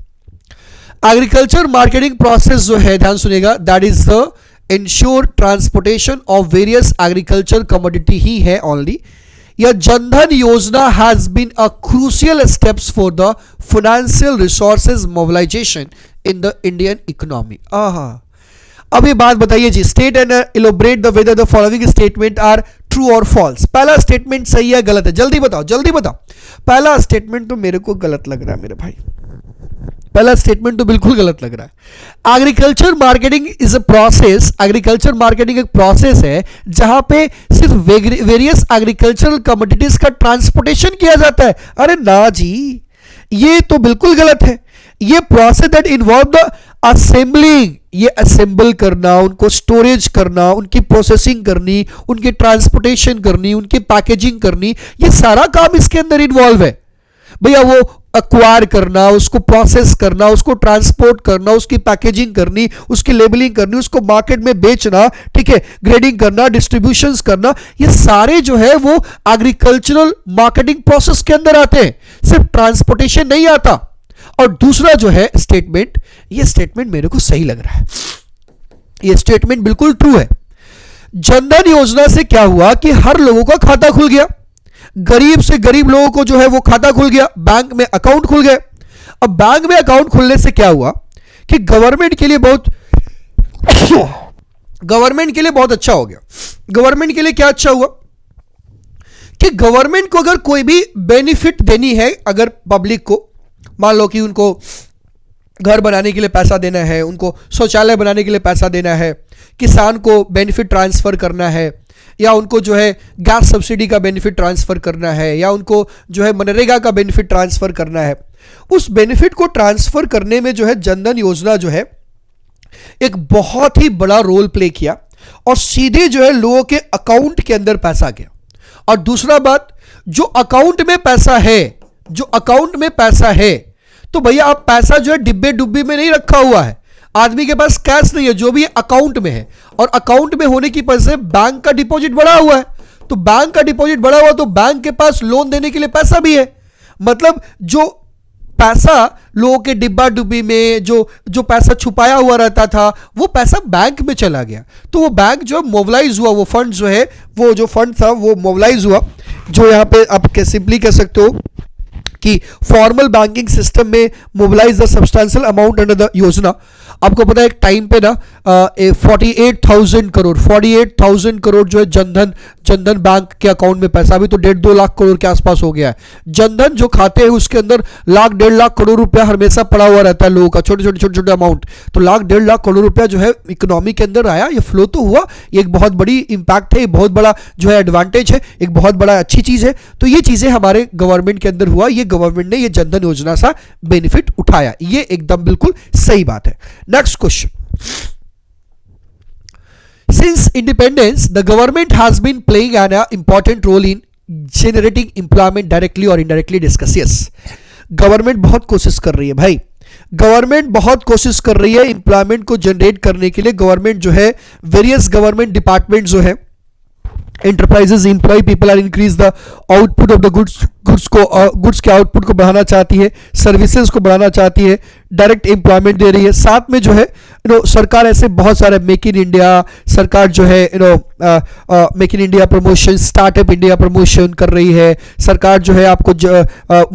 Agriculture marketing process जो है, ध्यान सुनिएगा, that is the insure transportation of various agriculture commodity ही है only. या Jan Dhan Yojana has been a crucial steps for the financial resources mobilisation in the Indian economy. अब ये बात बताइए जी, state and elaborate the whether the following statement are true और false. पहला स्टेटमेंट सही है गलत है, जल्दी बताओ जल्दी बताओ। पहला स्टेटमेंट तो मेरे को गलत लग रहा है मेरे भाई, पहला स्टेटमेंट तो बिल्कुल गलत लग रहा है। Agriculture marketing is a process, agriculture marketing एक प्रोसेस है जहां पे सिर्फ वेरियस एग्रीकल्चरल कमोडिटीज का ट्रांसपोर्टेशन किया जाता है। अरे ना जी, ये तो बिल्कुल गलत है। ये process that involve the assembling, ये असेंबल करना, उनको स्टोरेज करना, उनकी प्रोसेसिंग करनी, उनकी ट्रांसपोर्टेशन करनी, उनकी पैकेजिंग करनी, ये सारा काम इसके अंदर इन्वॉल्व है भैया। वो एक्वायर करना, उसको प्रोसेस करना, उसको ट्रांसपोर्ट करना, उसकी पैकेजिंग करनी, उसकी लेबलिंग करनी, उसको मार्केट में बेचना, ठीक है, ग्रेडिंग करना, डिस्ट्रीब्यूशंस करना, ये सारे जो है वो एग्रीकल्चरल मार्केटिंग प्रोसेस के अंदर आते हैं, सिर्फ ट्रांसपोर्टेशन नहीं आता। और दूसरा जो है स्टेटमेंट, ये स्टेटमेंट मेरे को सही लग रहा है, ये स्टेटमेंट बिल्कुल ट्रू है। जनधन योजना से क्या हुआ कि हर लोगों का खाता खुल गया, गरीब से गरीब लोगों को जो है वो खाता खुल गया, बैंक में अकाउंट खुल गए। अब बैंक में अकाउंट खुलने से क्या हुआ कि गवर्नमेंट के लिए बहुत अच्छा हो गया। गवर्नमेंट के लिए क्या अच्छा हुआ कि गवर्नमेंट को अगर कोई भी बेनिफिट देनी है, अगर पब्लिक को, मान लो कि उनको घर बनाने के लिए पैसा देना है, उनको शौचालय बनाने के लिए पैसा देना है, किसान को बेनिफिट ट्रांसफर करना है, या उनको जो है गैस सब्सिडी का बेनिफिट ट्रांसफर करना है, या उनको जो है मनरेगा का बेनिफिट ट्रांसफर करना है, उस बेनिफिट को ट्रांसफर करने में जो है जनधन योजना जो है एक बहुत ही बड़ा रोल प्ले किया और सीधे जो है लोगों के अकाउंट के अंदर पैसा गया। और दूसरा बात, जो अकाउंट में पैसा है, जो अकाउंट में पैसा है, तो भैया आप पैसा जो है डिब्बे डुब्बी में नहीं रखा हुआ है, आदमी के पास कैश नहीं है, जो भी अकाउंट में है, और अकाउंट में होने की वजह से बैंक का डिपॉजिट बढ़ा हुआ है। तो बैंक का डिपॉजिट बढ़ा हुआ तो बैंक के पास लोन देने के लिए पैसा भी है। मतलब जो पैसा लोगों के डिब्बा डुब्बी में जो पैसा छुपाया हुआ रहता था, वो पैसा बैंक में चला गया। तो वो बैंक जो मोबिलाइज हुआ, वो फंड जो है, वो जो फंड था वो मोबिलाइज हुआ, जो यहाँ पे आप सिंपली कह सकते हो कि फॉर्मल बैंकिंग सिस्टम में mobilise the substantial amount under the योजना। आपको पता है एक टाइम पे ना 48,000 करोड़ जो है जनधन बैंक के अकाउंट में पैसा, अभी तो 1.5-2 लाख करोड़ के आसपास हो गया है। जनधन जो खाते हैं उसके अंदर 1-1.5 करोड़ रुपया हमेशा पड़ा हुआ रहता है लोगों का, छोटे अमाउंट। तो 1-1.5 करोड़ रुपया जो है इकोनॉमी के अंदर आया, ये फ्लो तो हुआ, ये एक बहुत बड़ी इंपैक्ट है, बहुत बड़ा जो है एडवांटेज है, एक बहुत बड़ा अच्छी चीज है। तो ये चीजें हमारे गवर्नमेंट के अंदर हुआ, ये गवर्नमेंट ने ये जनधन योजना सा बेनिफिट उठाया, ये एकदम बिल्कुल सही बात है। Next question, since independence the government has been playing an important role in generating employment directly or indirectly। discuss yes, government बहुत कोशिश कर रही है भाई, गवर्नमेंट बहुत कोशिश कर रही है एम्प्लॉयमेंट को जनरेट करने के लिए। गवर्नमेंट जो है वेरियस गवर्नमेंट डिपार्टमेंट जो है, enterprises employ people and increase the output of the goods के आउटपुट को बढ़ाना चाहती है, सर्विसेज को बढ़ाना चाहती है, डायरेक्ट एम्प्लॉयमेंट दे रही है। साथ में जो है सरकार ऐसे बहुत सारे मेक इन इंडिया, सरकार जो है make in India promotion, startup India promotion कर रही है। सरकार जो है आपको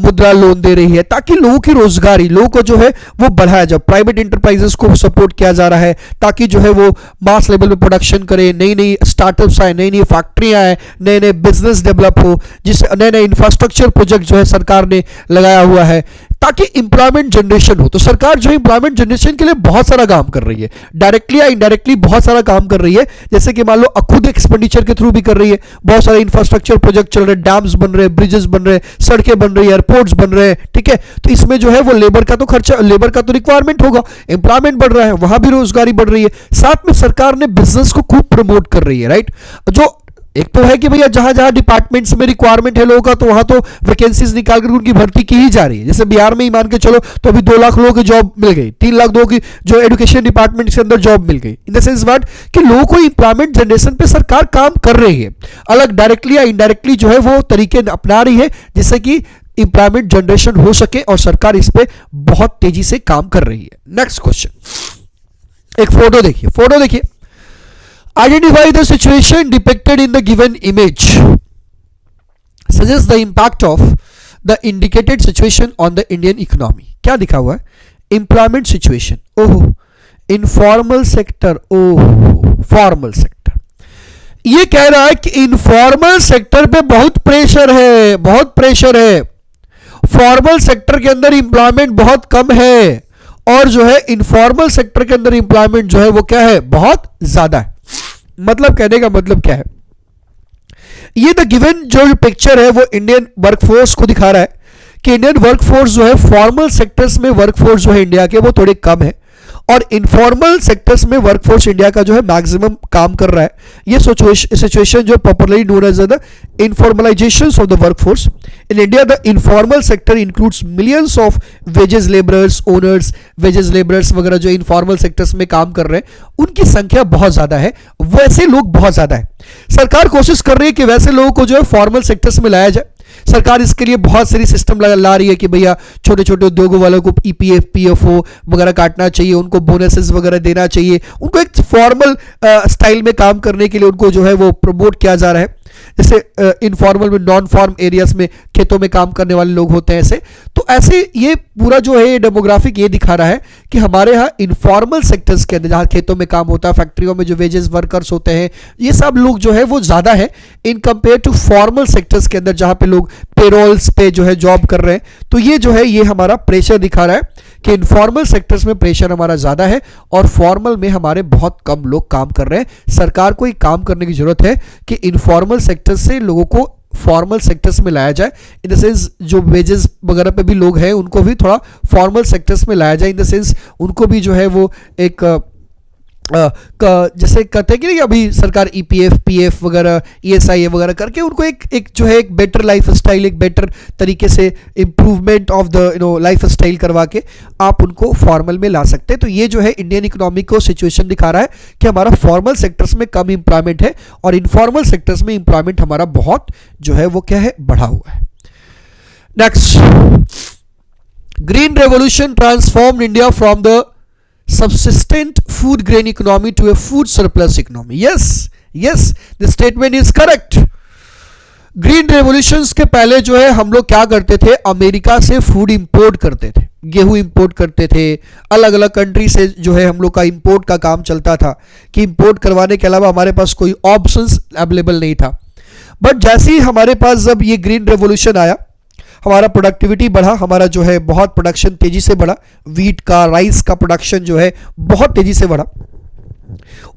मुद्रा लोन दे रही है ताकि लोगों की रोजगारी, लोगों को जो है वो बढ़ाया जाए। प्राइवेट इंटरप्राइजेस को सपोर्ट किया जा रहा है ताकि जो है वो मास लेवल पे प्रोडक्शन करे, नई नई स्टार्टअप्स आए, नई नई फैक्ट्रियां आए, नए नए बिजनेस डेवलप हो, जिससे नए नए इंफ्रास्ट्रक्चर प्रोजेक्ट जो है सरकार ने लगाया हुआ है ताकि इंप्लॉयमेंट जनरेशन हो। तो सरकार जो है इंप्लॉयमेंट जनरेशन के लिए बहुत सारा काम कर रही है, डायरेक्टली या इनडायरेक्टली बहुत सारा काम कर रही है। जैसे कि मान लो खुद एक्सपेंडिचर के थ्रू भी कर रही है, बहुत सारे इंफ्रास्ट्रक्चर प्रोजेक्ट चल रहे हैं, डैम्स बन रहे हैं, ब्रिजेस बन रहे हैं, सड़कें बन रही है, एयरपोर्ट्स बन रहे हैं, ठीक है। तो इसमें जो है वो लेबर का तो खर्चा, लेबर का तो रिक्वायरमेंट होगा, एम्प्लॉयमेंट बढ़ रहा है, वहां भी रोजगारी बढ़ रही है। साथ में सरकार ने बिजनेस को खूब प्रमोट कर रही है, राइट। जो एक तो है कि भैया जहां जहां डिपार्टमेंट्स में रिक्वायरमेंट है लोगों का, तो वहां तो वैकेंसीज निकाल कर उनकी भर्ती की ही जा रही है। जैसे बिहार में ही मान के चलो तो अभी 2 लाख लोगों की जॉब मिल गई, 3 लाख लोगों की जो एजुकेशन डिपार्टमेंट के अंदर जॉब मिल गई। इन द सेंस व्हाट कि लोगों को एम्प्लॉयमेंट जनरेशन पे सरकार काम कर रही है, अलग डायरेक्टली या इनडायरेक्टली जो है वो तरीके अपना रही है जिससे कि एम्प्लॉयमेंट जनरेशन हो सके, और सरकार इस पे बहुत तेजी से काम कर रही है। नेक्स्ट क्वेश्चन, एक फोटो देखिए, फोटो देखिए। Identify the situation depicted in the given image. Suggest the impact of the indicated situation on the Indian economy. क्या दिखा हुआ है? Employment situation. ओहो, informal sector. ओहो, formal sector. ये कह रहा है कि informal sector पे बहुत प्रेशर है, बहुत प्रेशर है। फॉर्मल सेक्टर के अंदर एम्प्लॉयमेंट बहुत कम है, और जो है इनफॉर्मल सेक्टर के अंदर एम्प्लॉयमेंट जो है वो क्या है, बहुत ज्यादा है। मतलब कहने का मतलब क्या है, ये द गिवन जो पिक्चर है वो इंडियन वर्कफोर्स को दिखा रहा है कि इंडियन वर्कफोर्स जो है फॉर्मल सेक्टर्स में वर्कफोर्स जो है इंडिया के वो थोड़े कम है, और इनफॉर्मल सेक्टर्स में वर्कफोर्स इंडिया का जो है मैक्सिमम काम कर रहा है। ये सिचुएशन जो popularly known as the informalisation of the workforce in India. The informal sector includes millions of wages labourers, owners, wages labourers वगैरह जो इनफॉर्मल सेक्टर्स में काम कर रहे हैं, उनकी संख्या बहुत ज्यादा है, वैसे लोग बहुत ज्यादा है। सरकार कोशिश कर रही है कि वैसे लोगों को जो है फॉर्मल सेक्टर्स में लाया जाए। सरकार इसके लिए बहुत सारी सिस्टम ला रही है कि भैया छोटे छोटे उद्योगों वालों को ईपीएफ, पीएफओ वगैरह काटना चाहिए, उनको बोनसेस वगैरह देना चाहिए, उनको एक फॉर्मल स्टाइल में काम करने के लिए उनको जो है वो प्रमोट किया जा रहा है। जैसे इनफॉर्मल में नॉन फार्म एरियाज में खेतों में काम करने वाले लोग होते हैं ऐसे, तो ऐसे ये पूरा जो है डेमोग्राफिक ये दिखा रहा है कि हमारे यहाँ इनफॉर्मल सेक्टर्स के अंदर जहाँ खेतों में काम होता है, फैक्ट्रियों में जो वेजेस वर्कर्स होते हैं, ये सब लोग जो है वो ज़्यादा है in compare to formal sectors के अंदर जहाँ पे लोग पेरोल्स पे जो है जॉब कर रहे हैं। तो ये जो है ये हमारा प्रेशर दिखा रहा है कि इनफॉर्मल सेक्टर्स में प्रेशर हमारा ज़्यादा है और फॉर्मल में हमारे बहुत कम लोग काम कर रहे हैं। सरकार को एक काम करने की जरूरत है कि इनफॉर्मल सेक्टर्स से लोगों को फॉर्मल सेक्टर्स में लाया जाए। इन द सेंस जो वेजेस वगैरह पे भी लोग हैं उनको भी थोड़ा फॉर्मल सेक्टर्स में लाया जाए। इन द सेंस उनको भी जो है वो एक जैसे कहते हैं कि अभी सरकार ईपीएफ, पीएफ वगैरह, ईएसआई वगैरह करके उनको एक जो है एक बेटर लाइफ स्टाइल, एक बेटर तरीके से improvement of the life style करवा के आप उनको फॉर्मल में ला सकते हैं। तो ये जो है इंडियन इकोनॉमी को सिचुएशन दिखा रहा है कि हमारा फॉर्मल सेक्टर्स में कम एम्प्लॉयमेंट है और इनफॉर्मल सेक्टर्स में एम्प्लॉयमेंट हमारा बहुत जो है वो क्या है, बढ़ा हुआ है। Next, green revolution transformed India from the subsistent food grain economy to a food surplus economy. Yes, the statement is correct. Green revolutions के पहले जो है हम लोग क्या करते थे, अमेरिका से फूड इंपोर्ट करते थे, गेहूं इंपोर्ट करते थे, अलग अलग कंट्री से जो है हम लोग का इंपोर्ट का काम चलता था कि इंपोर्ट करवाने के अलावा हमारे पास कोई ऑप्शंस अवेलेबल नहीं था। बट जैसे ही हमारे पास जब ये ग्रीन रेवोल्यूशन आया, हमारा प्रोडक्टिविटी बढ़ा, हमारा जो है बहुत प्रोडक्शन तेजी से बढ़ा, वीट का, राइस का प्रोडक्शन जो है बहुत तेजी से बढ़ा।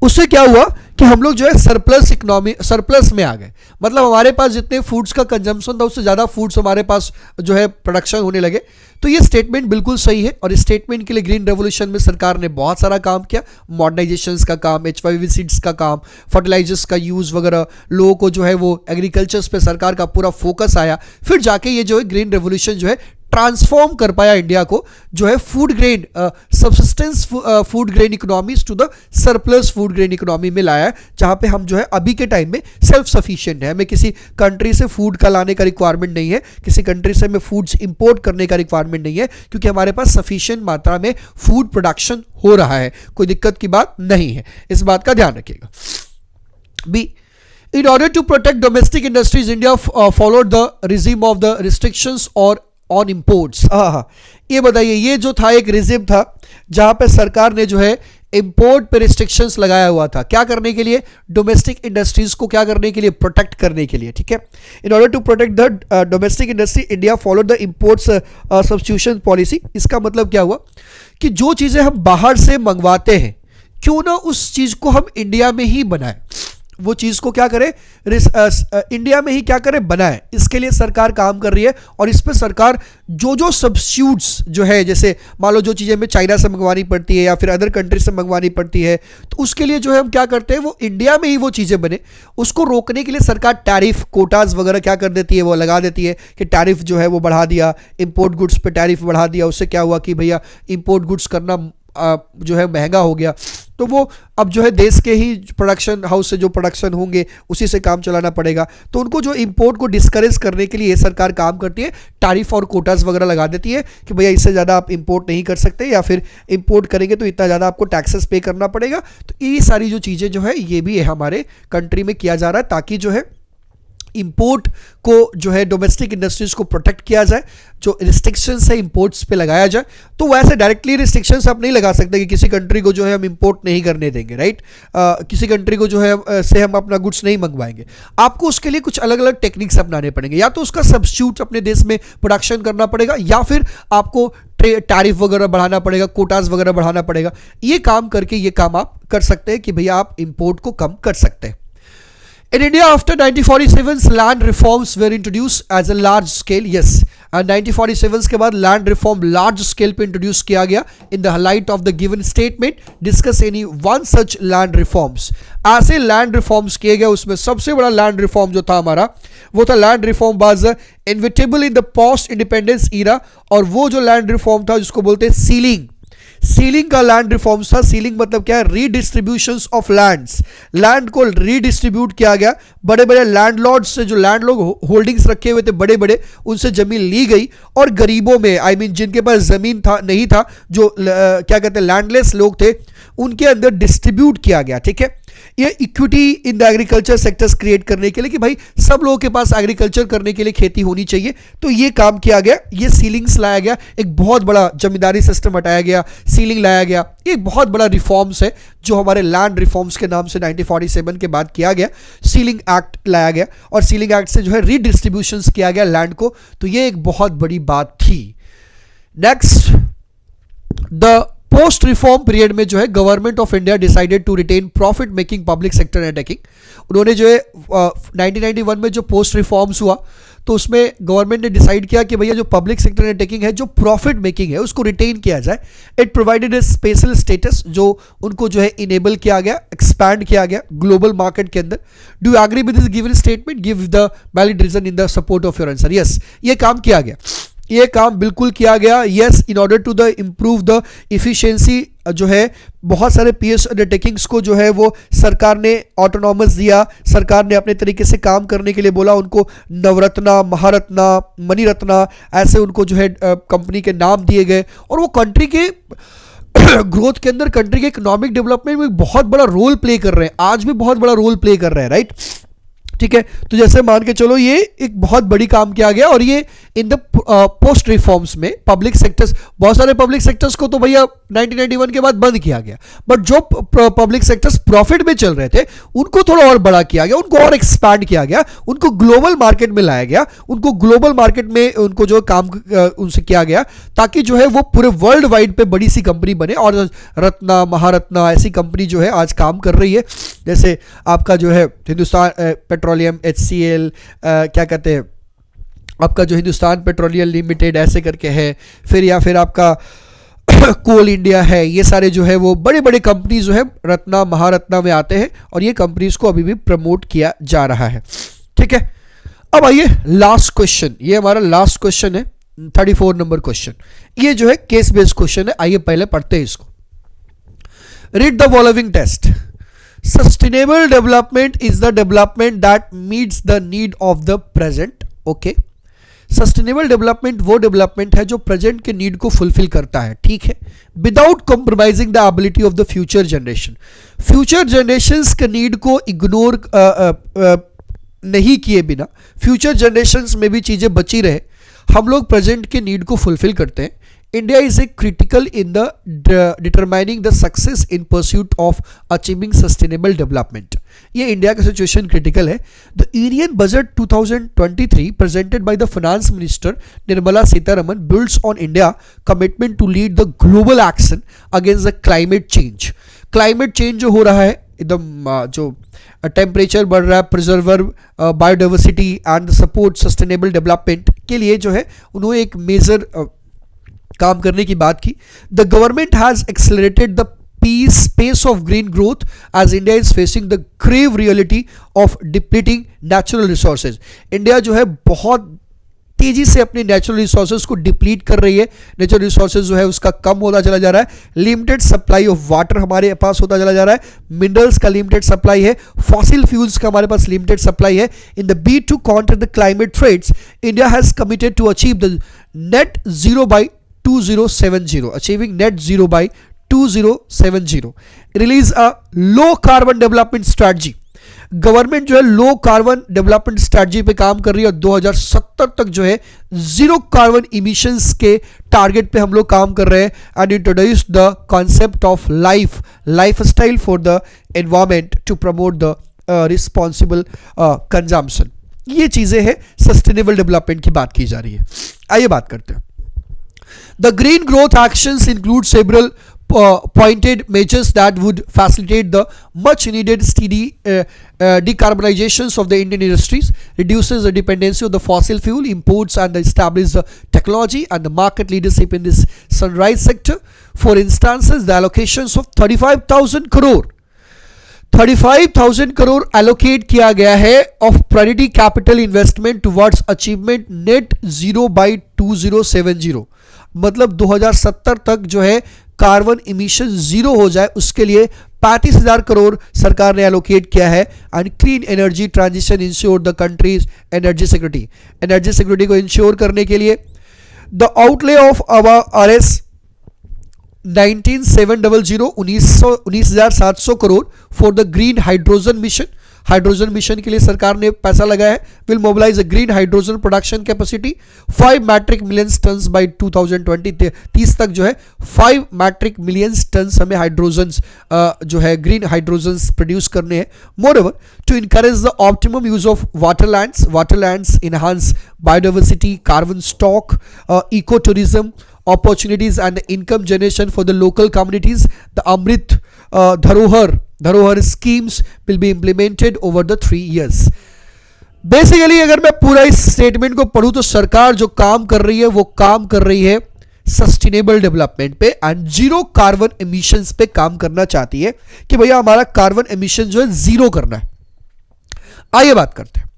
उससे क्या हुआ कि हम लोग जो है सरप्लस में आ गए। मतलब हमारे पास जितने फूड्स का कंजम्पशन था उससे ज़्यादा फूड्स हमारे पास जो है प्रोडक्शन होने लगे। तो ये स्टेटमेंट बिल्कुल सही है और इस स्टेटमेंट के लिए ग्रीन रेवोल्यूशन में सरकार ने बहुत सारा काम किया। मॉडर्नाइजेशंस का काम, HYV सीड्स का काम, फर्टिलाइजर्स का यूज़ वगैरह, लोगों को जो है वो एग्रीकल्चर्स पे सरकार का पूरा फोकस आया। फिर जाके ये जो है ग्रीन रेवोल्यूशन जो है ट्रांसफॉर्म कर पाया इंडिया को, जो है food grain subsistence food grain economies to the surplus food grain economy में लाया है, जहां पे हम जो है अभी के टाइम में सेल्फ सफिशिएंट है। हमें किसी कंट्री से फूड का लाने का रिक्वायरमेंट नहीं है, किसी कंट्री से हमें फूड्स इंपोर्ट करने का रिक्वायरमेंट नहीं है, क्योंकि हमारे पास सफिशिएंट मात्रा में फूड प्रोडक्शन हो रहा है। कोई दिक्कत की बात नहीं है, इस बात का ध्यान रखिएगा। B, in order to protect domestic industries, India followed the regime of the restrictions or on imports. ये बताइए, ये जो था एक रिजिम था जहां पे सरकार ने जो है इंपोर्ट पे रिस्ट्रिक्शंस लगाया हुआ था। क्या करने के लिए? डोमेस्टिक इंडस्ट्रीज को क्या करने के लिए? प्रोटेक्ट करने के लिए। ठीक है, in order to protect the domestic industry India followed the imports substitution policy. इसका मतलब क्या हुआ कि जो चीज़ें हम बाहर से मंगवाते हैं, क्यों ना उस चीज़ को हम इंडिया में ही बनाएं। वो चीज़ को क्या करे, इंडिया में ही क्या करे, बनाए। इसके लिए सरकार काम कर रही है और इस पर सरकार जो जो सब्स्टिट्यूट्स जो है, जैसे मान लो जो चीज़ें हमें चाइना से मंगवानी पड़ती है या फिर अदर कंट्री से मंगवानी पड़ती है, तो उसके लिए जो है हम क्या करते हैं, वो इंडिया में ही वो चीज़ें बने। उसको रोकने के लिए सरकार टैरिफ कोटाज वगैरह क्या कर देती है, वो लगा देती है कि टैरिफ जो है वो बढ़ा दिया, इंपोर्ट गुड्स पे टैरिफ बढ़ा दिया। उससे क्या हुआ कि भैया इंपोर्ट गुड्स करना जो है महंगा हो गया, तो वो अब जो है देश के ही प्रोडक्शन हाउस से जो प्रोडक्शन होंगे उसी से काम चलाना पड़ेगा। तो उनको जो इंपोर्ट को डिस्करेज करने के लिए ये सरकार काम करती है, टैरिफ और कोटास वगैरह लगा देती है कि भैया इससे ज़्यादा आप इंपोर्ट नहीं कर सकते, या फिर इंपोर्ट करेंगे तो इतना ज़्यादा आपको टैक्सेस पे करना पड़ेगा। तो ये सारी जो चीज़ें जो है ये भी हमारे कंट्री में किया जा रहा है, ताकि जो है इंपोर्ट को जो है डोमेस्टिक इंडस्ट्रीज को प्रोटेक्ट किया जाए, जो रिस्ट्रिक्शंस है इंपोर्ट्स पे लगाया जाए। तो वैसे डायरेक्टली रिस्ट्रिक्शंस आप नहीं लगा सकते कि किसी कंट्री को जो है हम इंपोर्ट नहीं करने देंगे, राइट। किसी कंट्री को जो है से हम अपना गुड्स नहीं मंगवाएंगे। आपको उसके लिए कुछ अलग अलग टेक्निक्स अपनाने पड़ेंगे, या तो उसका सब्स्टिट्यूट अपने देश में प्रोडक्शन करना पड़ेगा, या फिर आपको टैरिफ वगैरह बढ़ाना पड़ेगा, कोटास वगैरह बढ़ाना पड़ेगा। ये काम करके ये काम आप कर सकते हैं कि भैया आप इंपोर्ट को कम कर सकते हैं। In India, after 1947, land reforms were introduced as a large scale. Yes, and 1947 के बाद land reform large scale पे introduce किया गया. In the light of the given statement, discuss any one such land reforms. ऐसे land reforms किए गए, उसमें सबसे बड़ा land reform जो था हमारा, वो था land reform was inevitable in the post independence era. और वो जो land reform था जिसको बोलते हैं सीलिंग, सीलिंग का लैंड रिफॉर्म्स था। सीलिंग मतलब क्या है, रीडिस्ट्रीब्यूशंस ऑफ लैंड्स। लैंड को रीडिस्ट्रीब्यूट किया गया, बड़े बड़े लैंडलॉर्ड्स से, जो लैंड लोग होल्डिंग्स रखे हुए थे बड़े बड़े, उनसे जमीन ली गई और गरीबों में, आई मीन जिनके पास जमीन था नहीं था, जो क्या कहते हैं लैंडलेस लोग थे, उनके अंदर डिस्ट्रीब्यूट किया गया। ठीक है, ये equity in the agriculture sectors create करने के लिए कि भाई सब लोगों के पास एग्रीकल्चर करने के लिए खेती होनी चाहिए, तो ये काम किया गया। ये सीलिंग्स लाया गया, एक बहुत बड़ा जमींदारी सिस्टम हटाया गया, सीलिंग लाया गया। ये बहुत बड़ा रिफॉर्म्स है जो हमारे लैंड रिफॉर्म्स के नाम से 1947 के बाद किया गया। सीलिंग एक्ट लाया गया और सीलिंग एक्ट से जो है रीडिस्ट्रीब्यूशंस किया गया लैंड को, तो ये एक बहुत बड़ी बात थी। Next, the post reform period में जो है government of India decided to retain profit making public sector undertaking. उन्होंने जो है 1991 में जो पोस्ट रिफॉर्म्स हुआ, तो उसमें गवर्नमेंट ने डिसाइड किया कि भैया जो पब्लिक सेक्टर अंडरटेकिंग है, जो प्रॉफिट मेकिंग है, उसको रिटेन किया जाए। It provided A special status, जो उनको जो है इनेबल किया गया, एक्सपैंड किया गया ग्लोबल मार्केट के अंदर। Do you agree with this given statement? Give the valid reason in the support of your answer. Yes, ये काम किया गया, ये काम बिल्कुल किया गया। Yes, in order to the improve the efficiency, जो है बहुत सारे पीएस अंडरटेकिंग्स को जो है वो सरकार ने ऑटोनॉमस दिया, सरकार ने अपने तरीके से काम करने के लिए बोला। उनको नवरत्ना, महारत्ना, मणिरत्ना, ऐसे उनको जो है कंपनी के नाम दिए गए, और वो कंट्री के ग्रोथ के अंदर, कंट्री के इकोनॉमिक डेवलपमेंट में बहुत बड़ा रोल प्ले कर रहे हैं, आज भी बहुत बड़ा रोल प्ले कर रहे हैं, राइट। ठीक है, तो जैसे मान के चलो ये एक बहुत बड़ी काम किया गया, और ये इन द पोस्ट रिफॉर्म्स में पब्लिक सेक्टर्स, बहुत सारे पब्लिक सेक्टर्स को तो भैया 1991 के बाद बंद किया गया, बट जो पब्लिक सेक्टर्स प्रॉफिट में चल रहे थे उनको थोड़ा और बड़ा किया गया, उनको और एक्सपैंड किया गया, उनको ग्लोबल मार्केट में लाया गया, उनको ग्लोबल मार्केट में उनको जो काम उनसे किया गया, ताकि जो है वो पूरे वर्ल्ड वाइड पे बड़ी सी कंपनी बने। और रत्ना, महारत्ना ऐसी कंपनी जो है आज काम कर रही है, जैसे आपका जो है हिंदुस्तान पेट्रोलियम, HCL, क्या कहते हैं आपका जो हिंदुस्तान पेट्रोलियम लिमिटेड ऐसे करके है, फिर या फिर आपका कोल इंडिया है। ये सारे जो है वो बड़े बड़े कंपनी जो है रत्ना, महारत्ना में आते हैं, और ये कंपनीज को अभी भी प्रमोट किया जा रहा है। ठीक है, अब आइए लास्ट क्वेश्चन, ये हमारा लास्ट क्वेश्चन है, 34 नंबर क्वेश्चन। ये जो है केस बेस्ड क्वेश्चन है, आइए पहले पढ़ते हैं इसको। Read the following test. Sustainable development is the development that meets the need of the present. Okay. Sustainable development वो डेवलपमेंट है जो प्रेजेंट के नीड को फुलफिल करता है, ठीक है, without compromising the ability of the future generation. Future generations के नीड को इग्नोर नहीं किए बिना, फ्यूचर जनरेशंस में भी चीज़ें बची रहे, हम लोग प्रेजेंट के नीड को फुलफिल करते हैं। India is a critical in the determining the success in pursuit of achieving sustainable development. ये इंडिया का सिचुएशन क्रिटिकल है। The Union Budget 2023 presented by the Finance Minister Nirmala Sitharaman builds on India commitment to lead the global action against the climate change. Climate change जो हो रहा है एकदम जो temperature बढ़ रहा है, preserver biodiversity and support sustainable development के लिए जो है उन्होंने एक मेजर काम करने की बात की. The government has accelerated the pace of green growth as India is facing the grave reality of depleting natural resources. India जो है बहुत तेजी से अपने नेचुरल रिसोर्सेज को डिप्लीट कर रही है. नेचुरल रिसोर्सेज जो है उसका कम होता चला जा रहा है. लिमिटेड सप्लाई ऑफ वाटर हमारे पास होता चला जा रहा है. मिनरल्स का लिमिटेड सप्लाई है. फॉसिल फ्यूल्स का हमारे पास लिमिटेड सप्लाई है. In the beat to counter the climate threats, India has committed to achieve the net zero by 2070. Achieving net zero by 2070. Release a low carbon development strategy. Government जो है लो carbon development strategy पे काम कर रही है और 2070 तक जो है जीरो कार्बन इमिशंस के टारगेट पे हम लोग काम कर रहे हैं. And introduce the concept of lifestyle for the environment to promote the responsible consumption. ये चीजें हैं, सस्टेनेबल डेवलपमेंट की बात की जा रही है. आइए बात करते हैं. The green growth actions include several pointed measures that would facilitate the much needed steady decarbonizations of the Indian industries, reduces the dependency of the fossil fuel imports and establish the technology and the market leadership in this sunrise sector. For instance, the allocations of 35,000 crore allocate किया गया है of priority capital investment towards achievement net zero by 2070. मतलब 2070 तक जो है carbon emission zero हो जाए, उसके लिए 35,000 करोड़ सरकार ने एलोकेट किया है. And clean energy transition ensure the country's energy security को इंश्योर करने के लिए the outlay of our RS 19,700 crore for the green hydrogen mission. Hydrogen mission के लिए सरकार ने पैसा लगाया है. Will mobilise a green hydrogen production capacity 5 metric million tons by 2030 तक जो है 5 मैट्रिक मिलियन टन्स हमें हाइड्रोजन जो है ग्रीन हाइड्रोजन प्रोड्यूस करने हैं. Moreover to encourage the optimum use of waterlands enhance biodiversity, carbon stock, eco tourism opportunities and income generation for the local communities, the Amrit Dharohar schemes will be implemented over the 3 years. Basically अगर मैं पूरा इस statement को पढ़ूं तो सरकार जो काम कर रही है वो काम कर रही है सस्टेनेबल डेवलपमेंट पे एंड जीरो कार्बन एमिशंस पे काम करना चाहती है कि भैया हमारा कार्बन एमिशन जो है जीरो करना है. आइए बात करते हैं.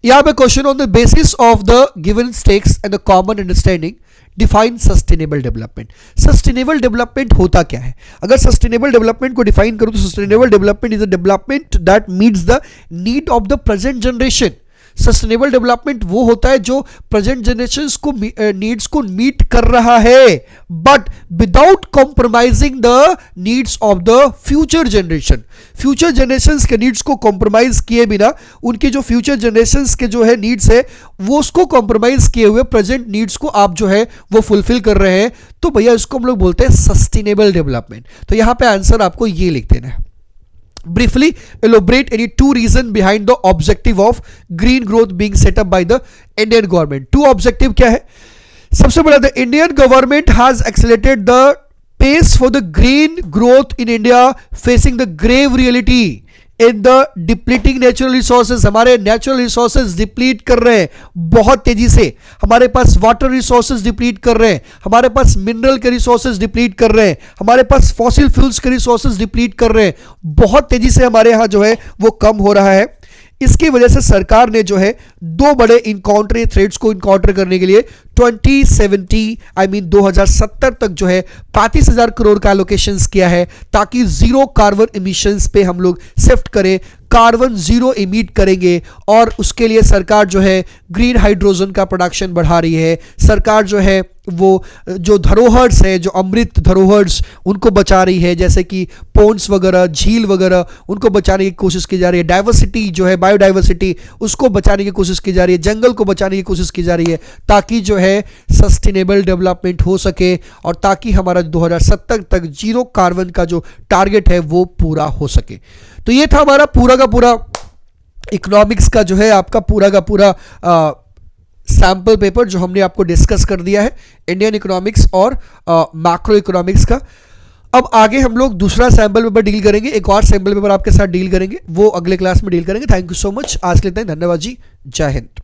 यहां पे question on the basis of the given stakes and the common understanding define sustainable development. Sustainable development होता क्या है? अगर सस्टेनेबल डेवलपमेंट को डिफाइन करूं तो sustainable development is a development that meets the need of the present generation. Sustainable development वो होता है जो प्रेजेंट जनरेशन को नीड्स को मीट कर रहा है but without compromising the needs of the future generation. Future generations के नीड्स को कॉम्प्रोमाइज किए बिना उनके जो फ्यूचर जनरेशंस के जो है नीड्स है वो उसको कॉम्प्रोमाइज किए हुए प्रेजेंट नीड्स को आप जो है वो फुलफिल कर रहे हैं, तो भैया इसको हम लोग बोलते हैं सस्टेनेबल डेवलपमेंट. तो यहां पे आंसर आपको ये लिख देना है. Briefly elaborate any 2 reasons behind the objective of green growth being set up by the Indian government. 2 objective क्या है? सबसे बड़ा, the Indian government has accelerated the pace for the green growth in India facing the grave reality in the depleting natural resources. हमारे natural resources deplete कर रहे हैं बहुत तेजी से. हमारे पास वाटर रिसोर्सेज डिप्लीट कर रहे हैं, हमारे पास मिनरल के रिसोर्सेज डिप्लीट कर रहे हैं, हमारे पास फॉसिल फ्यूल्स के रिसोर्सेज डिप्लीट कर रहे हैं. बहुत तेजी से हमारे यहाँ जो है वो कम हो रहा है. इसकी वजह से सरकार ने जो है 2 बड़े इनकाउंटर थ्रेट्स को इनकाउंटर करने के लिए 2070 तक जो है 35,000 करोड़ का एलोकेशंस किया है ताकि जीरो कार्बन इमिशंस पे हम लोग शिफ्ट करें, कार्बन जीरो इमिट करेंगे. और उसके लिए सरकार जो है ग्रीन हाइड्रोजन का प्रोडक्शन बढ़ा रही है. सरकार जो है वो जो धरोहर्स है, जो अमृत धरोहर्स, उनको बचा रही है, जैसे कि पोन्स वगैरह, झील वगैरह, उनको बचाने की कोशिश की जा रही है. डाइवर्सिटी जो है, बायोडाइवर्सिटी, उसको बचाने की कोशिश की जा रही है. जंगल को बचाने की कोशिश की जा रही है ताकि जो है सस्टेनेबल डेवलपमेंट हो सके और ताकि हमारा 2070 तक जीरो कार्बन का जो टारगेट है वो पूरा हो सके. तो ये था हमारा पूरा का पूरा इकोनॉमिक्स का जो है आपका पूरा का पूरा सैंपल पेपर जो हमने आपको डिस्कस कर दिया है इंडियन इकोनॉमिक्स और मैक्रो इकोनॉमिक्स का. अब आगे हम लोग दूसरा सैम्पल पेपर डील करेंगे, एक और सैम्पल पेपर आपके साथ डील करेंगे, वो अगले क्लास में डील करेंगे। थैंक यू सो मच, आज के लिए धन्यवाद जी, जय हिंद।